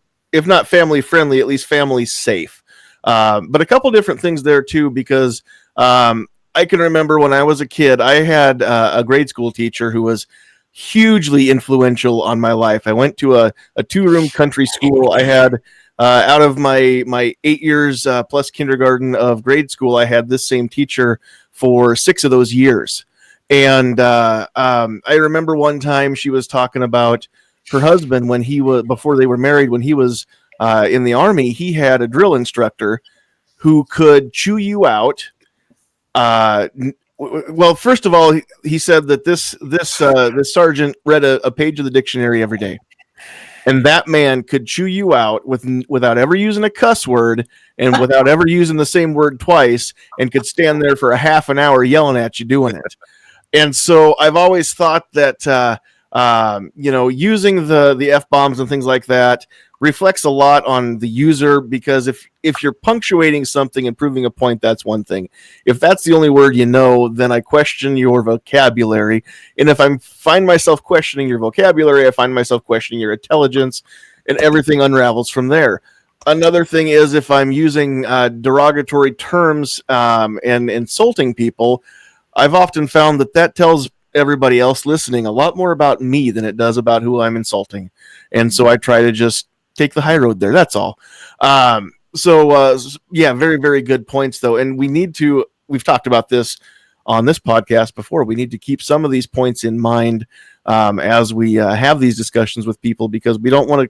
family friendly, at least family safe. But a couple different things there too, because I can remember when I was a kid, I had a grade school teacher who was hugely influential on my life. I went to a 2-room country school. I had out of my 8 years plus kindergarten of grade school, I had this same teacher for 6 of those years. And I remember one time she was talking about her husband when before they were married, when he was in the Army. He had a drill instructor who could chew you out Well, first of all, he said that this sergeant read a page of the dictionary every day, and that man could chew you out without ever using a cuss word and without ever using the same word twice, and could stand there for a half an hour yelling at you doing it. And so I've always thought that using the F bombs and things like that reflects a lot on the user, because if you're punctuating something and proving a point, that's one thing. If that's the only word you know, then I question your vocabulary. And if I find myself questioning your vocabulary, I find myself questioning your intelligence, and everything unravels from there. Another thing is if I'm using derogatory terms and insulting people, I've often found that tells everybody else listening a lot more about me than it does about who I'm insulting. And so I try to just take the high road there. That's all. Yeah, very, very good points, though. And we've talked about this on this podcast before. We need to keep some of these points in mind as we have these discussions with people, because we don't want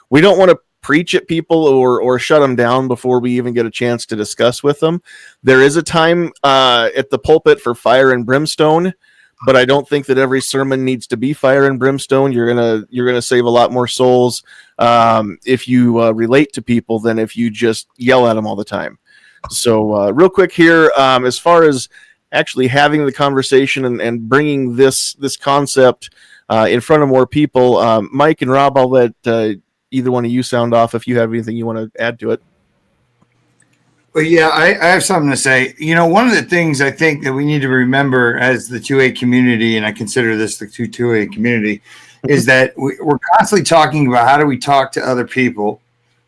to preach at people or shut them down before we even get a chance to discuss with them. There is a time at the pulpit for fire and brimstone, but I don't think that every sermon needs to be fire and brimstone. You're gonna save a lot more souls if you relate to people than if you just yell at them all the time. So real quick here, as far as actually having the conversation and bringing this concept in front of more people, Mike and Rob, I'll let either one of you sound off if you have anything you want to add to it. Well, yeah, I have something to say. One of the things I think that we need to remember as the 2A community, and I consider this the 2A community, is that we're constantly talking about how do we talk to other people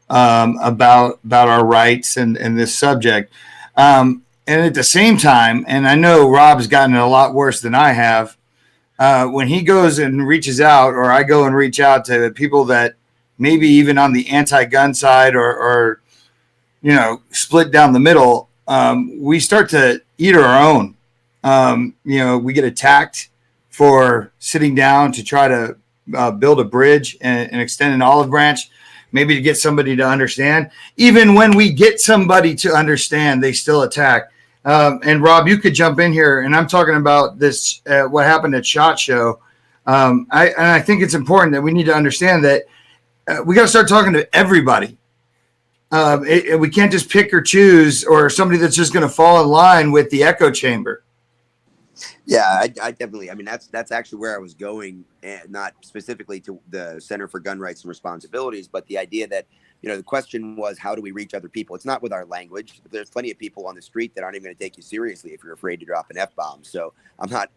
about our rights and this subject. And at the same time, and I know Rob's gotten it a lot worse than I have, when he goes and reaches out, or I go and reach out to people that maybe even on the anti-gun side or split down the middle, we start to eat our own. We get attacked for sitting down to try to build a bridge and extend an olive branch, maybe to get somebody to understand. Even when we get somebody to understand, they still attack. And Rob, you could jump in here, and I'm talking about this, what happened at SHOT Show. I think it's important that we need to understand that we got to start talking to everybody. We can't just pick or choose, or somebody that's just going to fall in line with the echo chamber. Yeah, I definitely. I mean, that's actually where I was going, and not specifically to the Center for Gun Rights and Responsibilities, but the idea that, the question was, how do we reach other people? It's not with our language. There's plenty of people on the street that aren't even going to take you seriously if you're afraid to drop an F-bomb. So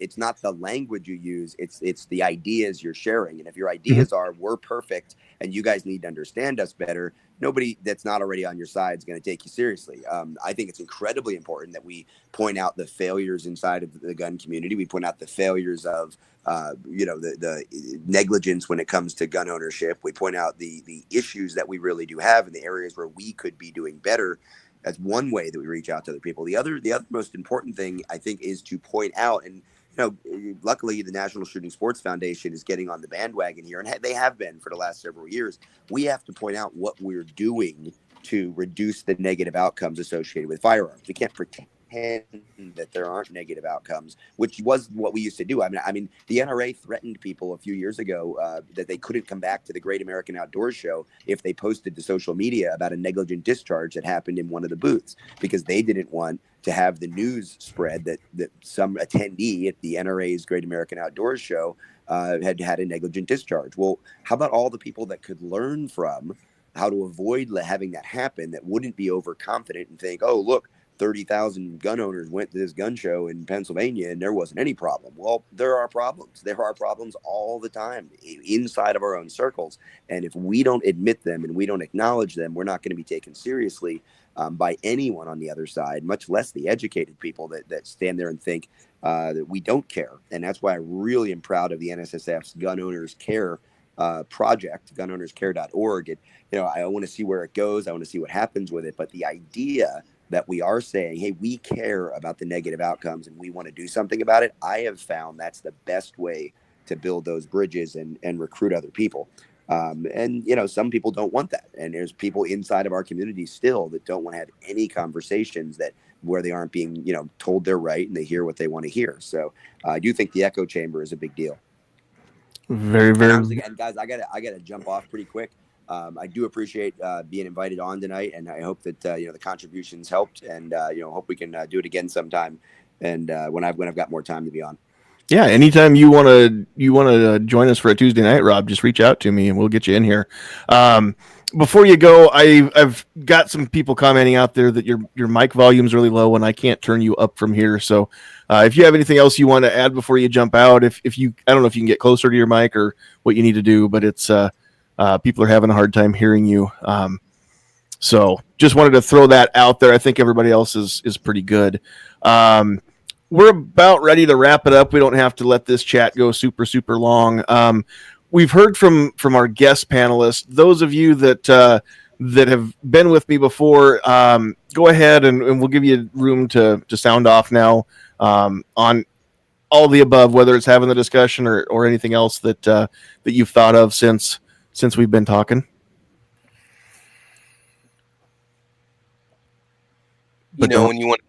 it's not the language you use. It's the ideas you're sharing. And if your ideas are, we're perfect and you guys need to understand us better, nobody that's not already on your side is going to take you seriously. I think it's incredibly important that we point out the failures inside of the gun community. We point out the failures of the negligence when it comes to gun ownership. We point out the issues that we really do have in the areas where we could be doing better. That's one way that we reach out to other people. The other most important thing, I think, is to point out, and luckily the National Shooting Sports Foundation is getting on the bandwagon here, and they have been for the last several years. We have to point out what we're doing to reduce the negative outcomes associated with firearms. We can't pretend that there aren't negative outcomes, which was what we used to do. I mean, the NRA threatened people a few years ago that they couldn't come back to the Great American Outdoors Show if they posted to social media about a negligent discharge that happened in one of the booths, because they didn't want to have the news spread that some attendee at the NRA's Great American Outdoors Show had a negligent discharge. Well, how about all the people that could learn from how to avoid having that happen, that wouldn't be overconfident and think, oh, look, 30,000 gun owners went to this gun show in Pennsylvania and there wasn't any problem. Well, there are problems. There are problems all the time inside of our own circles. And if we don't admit them and we don't acknowledge them, we're not going to be taken seriously by anyone on the other side, much less the educated people that stand there and think that we don't care. And that's why I really am proud of the NSSF's Gun Owners Care project, gunownerscare.org. I want to see where it goes. I want to see what happens with it. But the idea that we are saying, hey, we care about the negative outcomes and we want to do something about it, I have found that's the best way to build those bridges and recruit other people. And some people don't want that, and there's people inside of our community still that don't want to have any conversations where they aren't being told they're right and they hear what they want to hear. So I do think the echo chamber is a big deal. Very, And very. honestly, and guys, I gotta jump off pretty quick. I do appreciate being invited on tonight, and I hope that the contributions helped, and hope we can do it again sometime, and when I've got more time to be on. Yeah, anytime you want to join us for a Tuesday night, Rob, just reach out to me and we'll get you in here. Before you go, I've got some people commenting out there that your mic volume's really low and I can't turn you up from here. So if you have anything else you want to add before you jump out, I don't know if you can get closer to your mic or what you need to do, but it's people are having a hard time hearing you. So just wanted to throw that out there. I think everybody else is pretty good. We're about ready to wrap it up. We don't have to let this chat go super, super long. We've heard from our guest panelists. Those of you that have been with me before, go ahead and we'll give you room to sound off now on all the above, whether it's having the discussion or anything else that you've thought of since we've been talking. When you want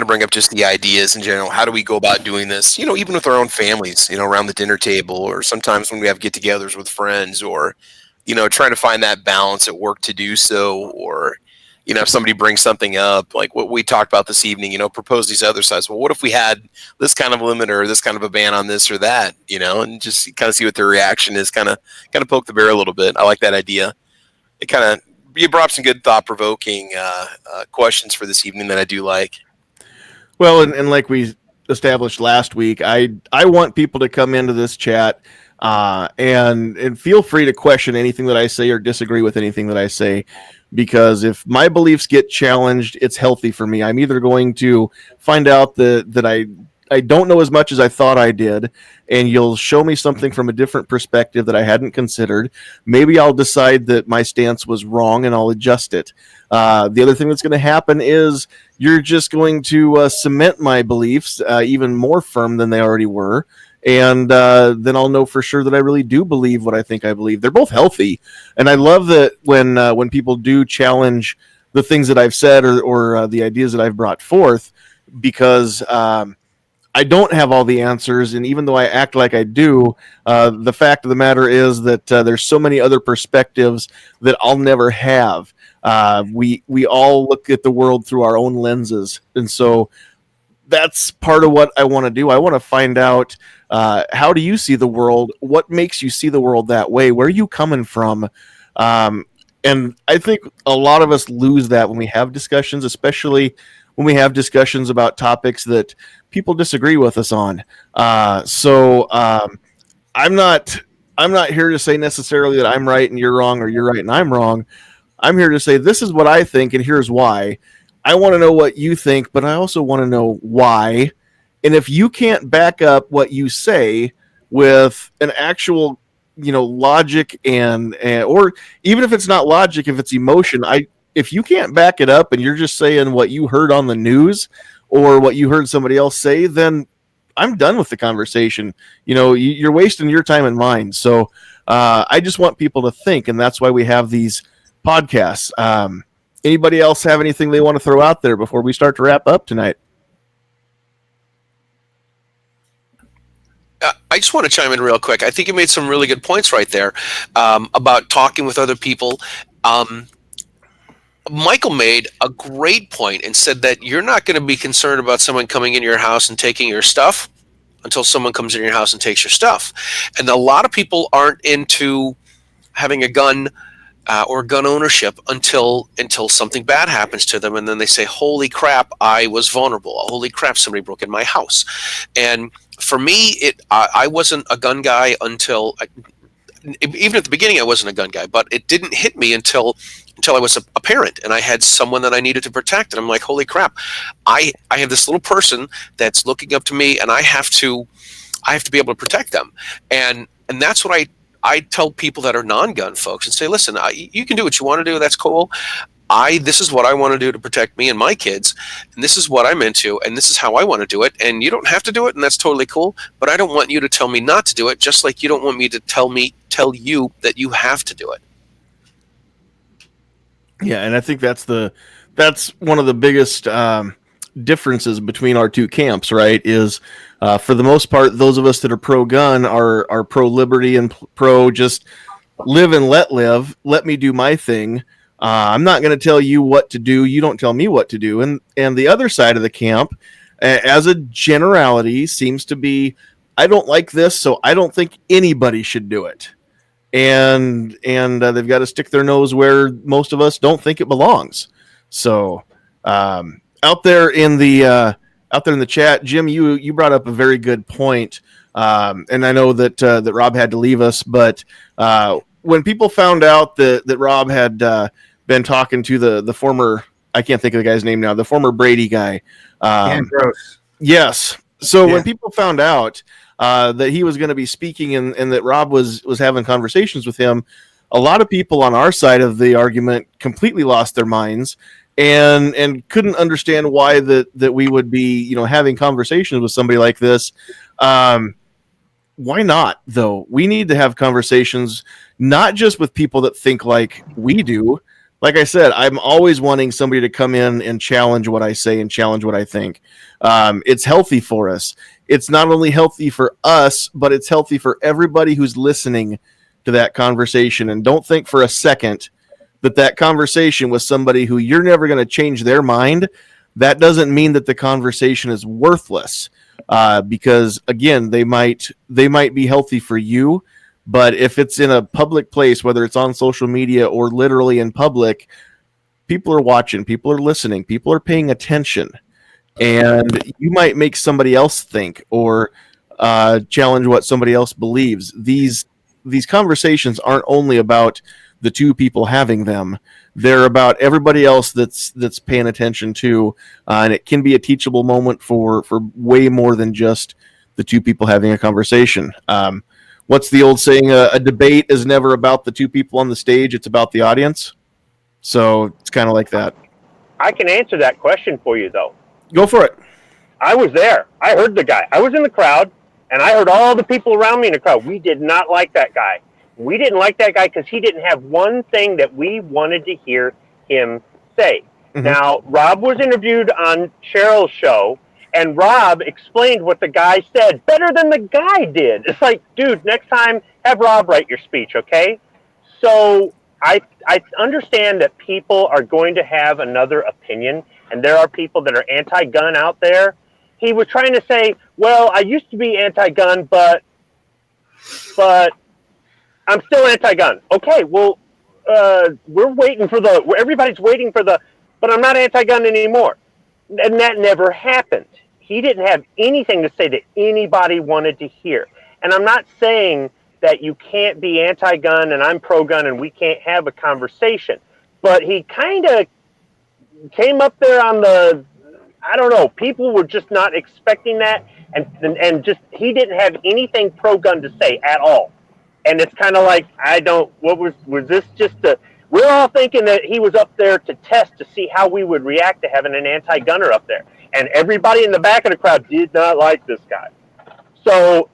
to bring up just the ideas in general, how do we go about doing this? Even with our own families, around the dinner table, or sometimes when we have get-togethers with friends, or trying to find that balance at work to do so, or if somebody brings something up like what we talked about this evening, propose these other sides. Well, what if we had this kind of limit or this kind of a ban on this or that, and just kind of see what their reaction is, kind of poke the bear a little bit. I like that idea. You brought up some good thought-provoking questions for this evening that I do like. Well, and like we established last week, I want people to come into this chat and feel free to question anything that I say or disagree with anything that I say, because if my beliefs get challenged, it's healthy for me. I'm either going to find out that I don't know as much as I thought I did, and you'll show me something from a different perspective that I hadn't considered. Maybe I'll decide that my stance was wrong and I'll adjust it. The other thing that's going to happen is you're just going to cement my beliefs even more firm than they already were. And then I'll know for sure that I really do believe what I think I believe. They're both healthy. And I love that when people do challenge the things that I've said or the ideas that I've brought forth, because I don't have all the answers, and even though I act like I do, the fact of the matter is that there's so many other perspectives that I'll never have. We all look at the world through our own lenses, and so that's part of what I want to do. I want to find out how do you see the world? What makes you see the world that way? Where are you coming from? And I think a lot of us lose that when we have discussions, especially when we have discussions about topics that people disagree with us on. So I'm not here to say necessarily that I'm right and you're wrong, or you're right and I'm wrong. I'm here to say this is what I think and here's why. I want to know what you think, but I also want to know why. And if you can't back up what you say with an actual, logic and or even if it's not logic, if it's emotion, if you can't back it up and you're just saying what you heard on the news or what you heard somebody else say, then I'm done with the conversation. You're wasting your time and mine. So I just want people to think, and that's why we have these podcasts. Anybody else have anything they want to throw out there before we start to wrap up tonight? I just want to chime in real quick. I think you made some really good points right there about talking with other people. Michael made a great point and said that you're not going to be concerned about someone coming in your house and taking your stuff until someone comes in your house and takes your stuff. And a lot of people aren't into having a gun or gun ownership until something bad happens to them, and then they say, "Holy crap, I was vulnerable. Holy crap, somebody broke in my house." And for me, I wasn't a gun guy until even at the beginning. I wasn't a gun guy, but it didn't hit me until I was a parent and I had someone that I needed to protect. And I'm like, "Holy crap, I have this little person that's looking up to me, and I have to be able to protect them." And that's what I tell people that are non-gun folks and say, listen, you can do what you want to do. That's cool. This is what I want to do to protect me and my kids, and this is what I'm into, and this is how I want to do it, and you don't have to do it, and that's totally cool, but I don't want you to tell me not to do it, just like you don't want me to tell you that you have to do it. Yeah, and I think that's one of the biggest differences between our two camps, right? Is for the most part, those of us that are pro-gun are pro-liberty and pro just live and let live. Let me do my thing. I'm not going to tell you what to do. You don't tell me what to do. And the other side of the camp, as a generality, seems to be, I don't like this, so I don't think anybody should do it. And they've got to stick their nose where most of us don't think it belongs. So out there in the chat, Jim, you brought up a very good point. And I know that Rob had to leave us, but when people found out that Rob had been talking to the former, I can't think of the guy's name now, the former Brady guy. Gross. Yes. So when people found out that he was going to be speaking and that Rob was having conversations with him, a lot of people on our side of the argument completely lost their minds and couldn't understand why that we would be, having conversations with somebody like this. Why not, though? We need to have conversations, not just with people that think like we do. Like I said, I'm always wanting somebody to come in and challenge what I say and challenge what I think. It's healthy for us. It's not only healthy for us, but it's healthy for everybody who's listening to that conversation. And don't think for a second that conversation with somebody who you're never going to change their mind. That doesn't mean that the conversation is worthless. Because again, they might be healthy for you, but if it's in a public place, whether it's on social media or literally in public, people are watching, people are listening, people are paying attention, and you might make somebody else think or challenge what somebody else believes. These conversations aren't only about the two people having them. They're about everybody else that's paying attention to, and it can be a teachable moment for way more than just the two people having a conversation. What's the old saying? A debate is never about the two people on the stage. It's about the audience. So it's kind of like that. I can answer that question for you, though. Go for it. I was there. I heard the guy. I was in the crowd, and I heard all the people around me in the crowd. We did not like that guy. We didn't like that guy because he didn't have one thing that we wanted to hear him say. Mm-hmm. Now, Rob was interviewed on Cheryl's show, and Rob explained what the guy said better than the guy did. It's like, dude, next time, have Rob write your speech, okay? So I understand that people are going to have another opinion, and there are people that are anti-gun out there. He was trying to say, well, I used to be anti-gun, but I'm still anti-gun. Okay, well, we're waiting for everybody's waiting for but I'm not anti-gun anymore. And that never happened. He didn't have anything to say that anybody wanted to hear. And I'm not saying that you can't be anti-gun and I'm pro-gun and we can't have a conversation. But he kind of came up there on I don't know, people were just not expecting that. And just, he didn't have anything pro-gun to say at all. And it's kind of like, was this just we're all thinking that he was up there to test to see how we would react to having an anti-gunner up there. And everybody in the back of the crowd did not like this guy. So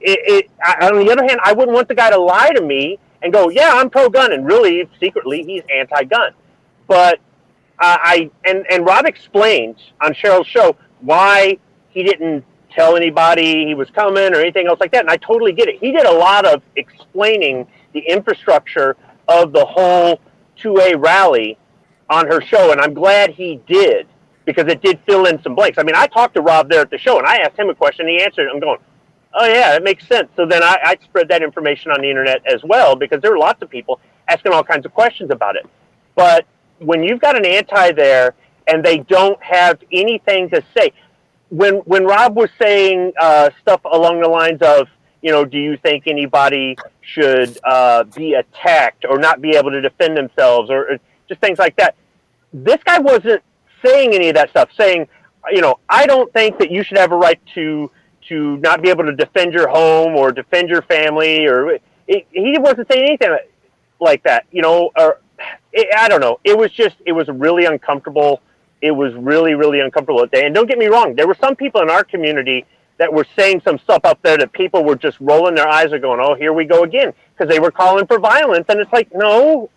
on the other hand, I wouldn't want the guy to lie to me and go, yeah, I'm pro-gun. And really, secretly, he's anti-gun. But and Rob explained on Cheryl's show why he didn't tell anybody he was coming or anything else like that. And I totally get it. He did a lot of explaining the infrastructure of the whole 2A rally on her show. And I'm glad he did, because it did fill in some blanks. I mean, I talked to Rob there at the show and I asked him a question and he answered it. I'm going, oh yeah, it makes sense. So then I spread that information on the internet as well, because there were lots of people asking all kinds of questions about it. But when you've got an anti there and they don't have anything to say, when Rob was saying stuff along the lines of, do you think anybody should be attacked or not be able to defend themselves, or just things like that, this guy wasn't saying any of that stuff, saying, I don't think that you should have a right to not be able to defend your home or defend your family, or he wasn't saying anything like that. Or I don't know. It was really uncomfortable. It was really, really uncomfortable that day. And don't get me wrong, there were some people in our community that were saying some stuff up there that people were just rolling their eyes and going, oh, here we go again, because they were calling for violence. And it's like, no,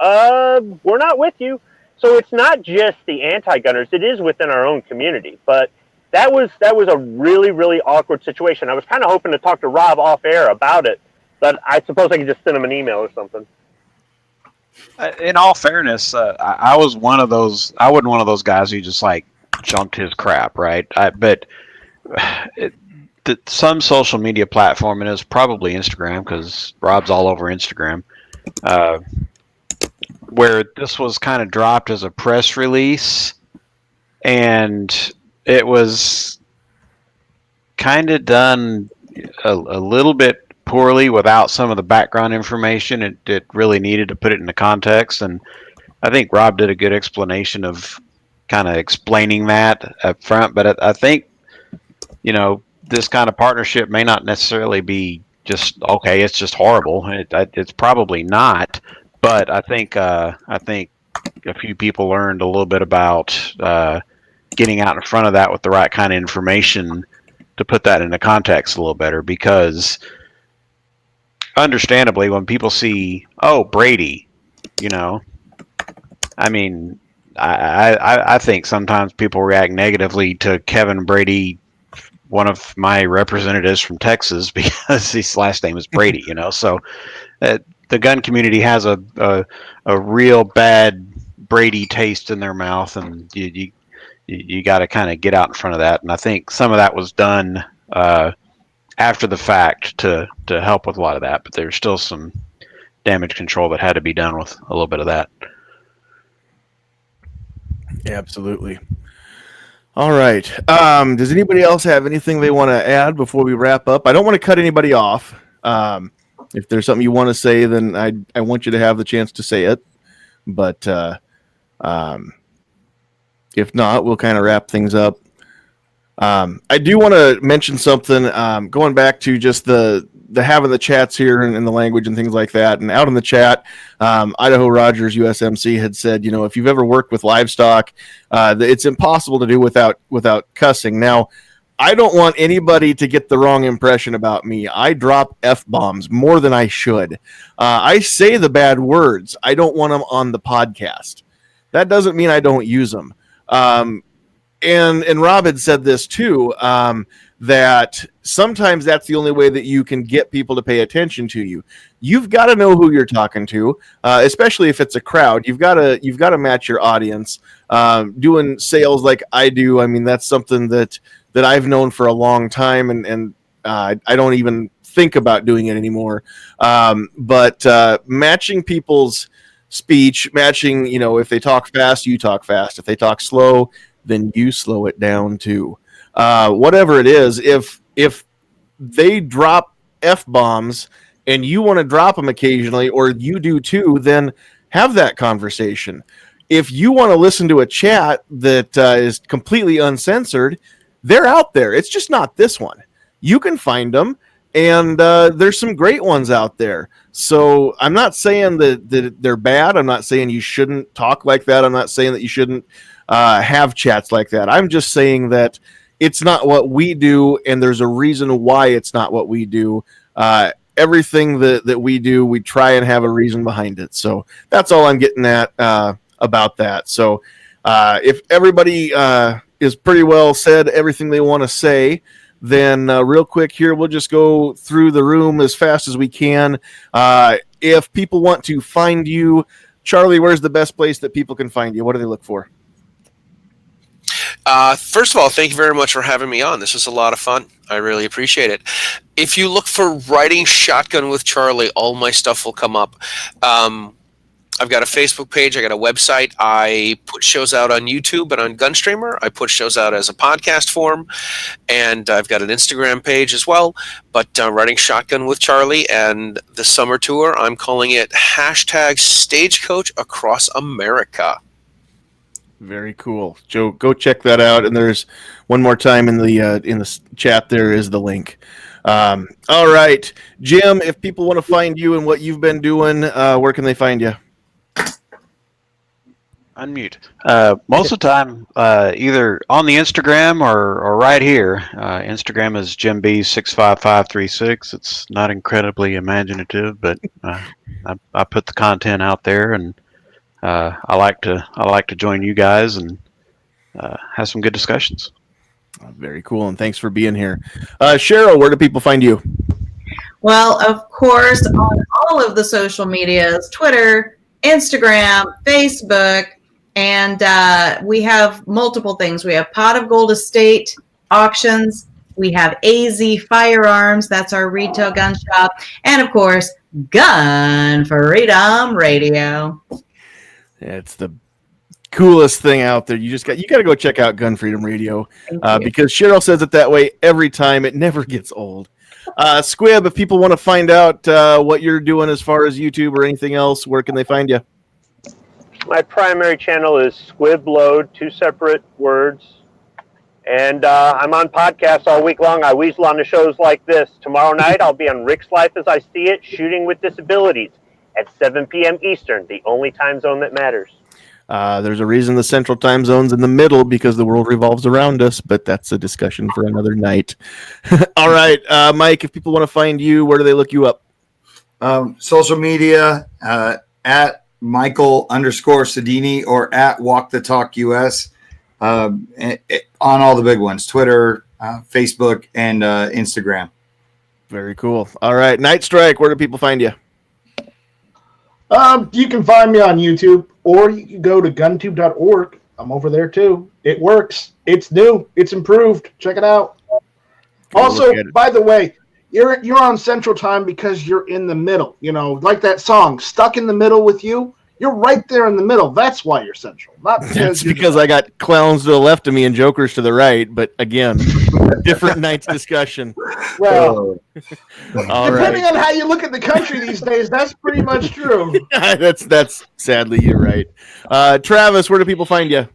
we're not with you. So it's not just the anti-gunners. It is within our own community. But that was a really, really awkward situation. I was kind of hoping to talk to Rob off air about it, but I suppose I could just send him an email or something. In all fairness, I was one of those. I wasn't one of those guys who just like jumped his crap, right? But some social media platform, and it was probably Instagram because Rob's all over Instagram, where this was kind of dropped as a press release, and it was kind of done a little bit poorly without some of the background information. It really needed to put it into context, and I think Rob did a good explanation of kind of explaining that up front. But I think, this kind of partnership may not necessarily be just okay. It's just horrible. It's probably not. But I think a few people learned a little bit about getting out in front of that with the right kind of information to put that into context a little better, because understandably, when people see, oh, Brady, I mean, I think sometimes people react negatively to Kevin Brady, one of my representatives from Texas, because his last name is Brady, So the gun community has a real bad Brady taste in their mouth, and you got to kind of get out in front of that. And I think some of that was done after the fact to help with a lot of that, but there's still some damage control that had to be done with a little bit of that. Absolutely. All right. Does anybody else have anything they want to add before we wrap up? I don't want to cut anybody off. If there's something you want to say, then I want you to have the chance to say it. But if not, we'll kind of wrap things up. I do want to mention something, going back to just the having the chats here and the language and things like that. And out in the chat, Idaho Rogers USMC had said, if you've ever worked with livestock, it's impossible to do without cussing. Now, I don't want anybody to get the wrong impression about me. I drop F-bombs more than I should. I say the bad words. I don't want them on the podcast. That doesn't mean I don't use them. And Rob had said this too, that sometimes that's the only way that you can get people to pay attention to you. You've got to know who you're talking to, especially if it's a crowd. You've got to match your audience. Doing sales like I do, I mean, that's something that I've known for a long time, and I don't even think about doing it anymore. But matching people's speech, matching, if they talk fast, you talk fast. If they talk slow, then you slow it down too. Whatever it is, if they drop F-bombs and you want to drop them occasionally, or you do too, then have that conversation. If you want to listen to a chat that is completely uncensored, they're out there. It's just not this one. You can find them, and there's some great ones out there. So I'm not saying that they're bad. I'm not saying you shouldn't talk like that. I'm not saying that you shouldn't have chats like that. I'm just saying that it's not what we do, and there's a reason why it's not what we do. Everything that we do, we try and have a reason behind it. So that's all I'm getting at about that. So if everybody is pretty well said everything they want to say, then real quick here, we'll just go through the room as fast as we can. If people want to find you, Charlie, where's the best place that people can find you? What do they look for? First of all, thank you very much for having me on. This was a lot of fun. I really appreciate it. If you look for Riding Shotgun with Charlie, all my stuff will come up. I've got a Facebook page. I got a website. I put shows out on YouTube and on Gunstreamer. I put shows out as a podcast form. And I've got an Instagram page as well. But Riding Shotgun with Charlie, and the summer tour, I'm calling it #Stagecoach Across America. Very cool, Joe. Go check that out. And there's one more time in the chat. There is the link. All right, Jim. If people want to find you and what you've been doing, where can they find you? Unmute. Most of the time, either on the Instagram or right here. Instagram is JimB65536. It's not incredibly imaginative, but I put the content out there, and I like to join you guys and have some good discussions. Very cool, and thanks for being here. Cheryl, where do people find you? Well, of course, on all of the social medias, Twitter, Instagram, Facebook, and we have multiple things. We have Pot of Gold Estate auctions. We have AZ Firearms. That's our retail gun shop. And, of course, Gun Freedom Radio. It's the coolest thing out there. You got to go check out Gun Freedom Radio because Cheryl says it that way every time. It never gets old. Squib, if people want to find out what you're doing as far as YouTube or anything else, where can they find you? My primary channel is Squib Load, 2 separate words. And I'm on podcasts all week long. I weasel on the shows like this. Tomorrow night, I'll be on Rick's Life as I See It, Shooting with Disabilities at 7 p.m. Eastern, the only time zone that matters. There's a reason the central time zone's in the middle because the world revolves around us, but that's a discussion for another night. All right, Mike, if people want to find you, where do they look you up? Social media at Michael_Sodini or at Walk the Talk US on all the big ones, Twitter, Facebook, and Instagram. Very cool. All right, Night Strike, where do people find you? You can find me on YouTube, or you can go to guntube.org. I'm over there too. It works. It's new. It's improved. Check it out. Also, by the way, you're on Central Time because you're in the middle. You know, like that song, "Stuck in the Middle with You." You're right there in the middle. That's why you're Central. Not because I got clowns to the left of me and jokers to the right. But again, different night's discussion. Well, depending on how you look at the country these days, that's pretty much true. that's sadly you're right. Travis, where do people find you?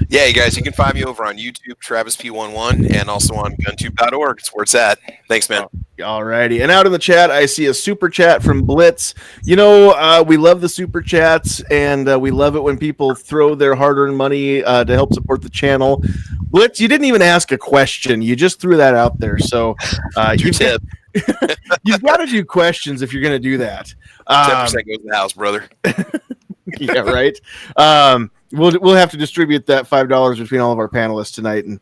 Yeah, you guys, you can find me over on YouTube, TravisP11, and also on guntube.org. It's where it's at. Thanks, man. All righty. And out in the chat, I see a super chat from Blitz. You know, we love the super chats, and we love it when people throw their hard-earned money to help support the channel. Blitz, you didn't even ask a question. You just threw that out there. So you've got to do questions if you're going to do that. 10% goes to the house, brother. Yeah, right. We'll have to distribute that $5 between all of our panelists tonight, and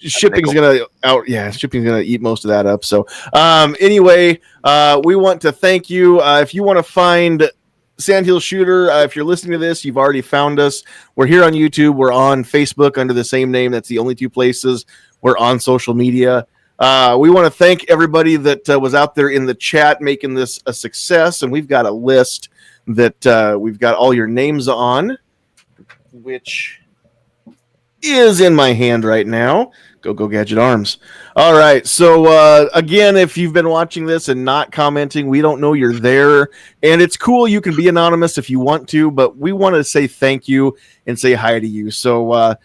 shipping's gonna eat most of that up. So anyway, we want to thank you. If you want to find Sandhills Shooter, if you're listening to this, you've already found us. We're here on YouTube. We're on Facebook under the same name. That's the only 2 places. We're on social media. We want to thank everybody that was out there in the chat making this a success, and we've got a list that we've got all your names on, which is in my hand right now. Go Gadget Arms. All right. So again, if you've been watching this and not commenting, we don't know you're there, and it's cool. You can be anonymous if you want to, but we want to say thank you and say hi to you. So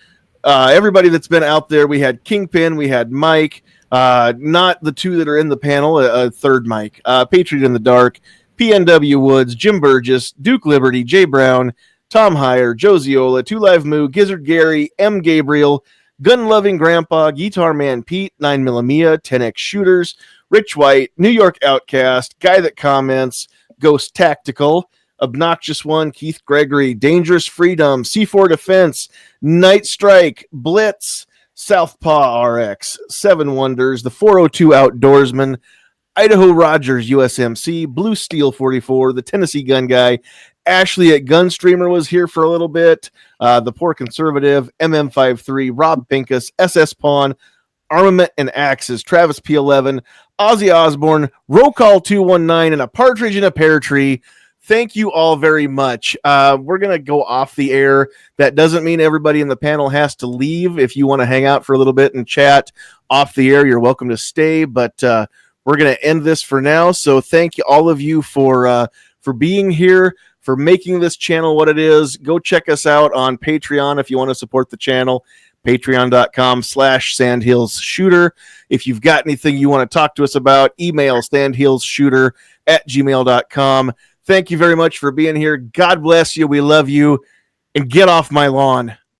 everybody that's been out there, we had Kingpin, we had Mike, not the 2 that are in the panel, a third Mike, Patriot in the Dark, PNW Woods, Jim Burgess, Duke Liberty, Jay Brown, Tom Heyer, Joe Ziola, 2 Live Moo, Gizzard Gary, M. Gabriel, Gun Loving Grandpa, Guitar Man Pete, 9mm, 10X Shooters, Rich White, New York Outcast, Guy That Comments, Ghost Tactical, Obnoxious One, Keith Gregory, Dangerous Freedom, C4 Defense, Night Strike, Blitz, Southpaw RX, 7 Wonders, the 402 Outdoorsman, Idaho Rogers USMC, Blue Steel 44, the Tennessee Gun Guy, Ashley at Gunstreamer was here for a little bit, the Poor Conservative, MM53, Rob Pincus, SS Pawn, Armament and Axes, Travis P11, Ozzy Osbourne, Roll Call 219, and a Partridge in a Pear Tree. Thank you all very much. We're going to go off the air. That doesn't mean everybody in the panel has to leave. If you want to hang out for a little bit and chat off the air, you're welcome to stay, but we're going to end this for now. So thank you, all of you, for being here, for making this channel what it is. Go check us out on Patreon if you want to support the channel. Patreon.com/SandhillsShooter. If you've got anything you want to talk to us about, email sandhillsshooter@gmail.com. thank you very much for being here. God bless you. We love you. And get off my lawn.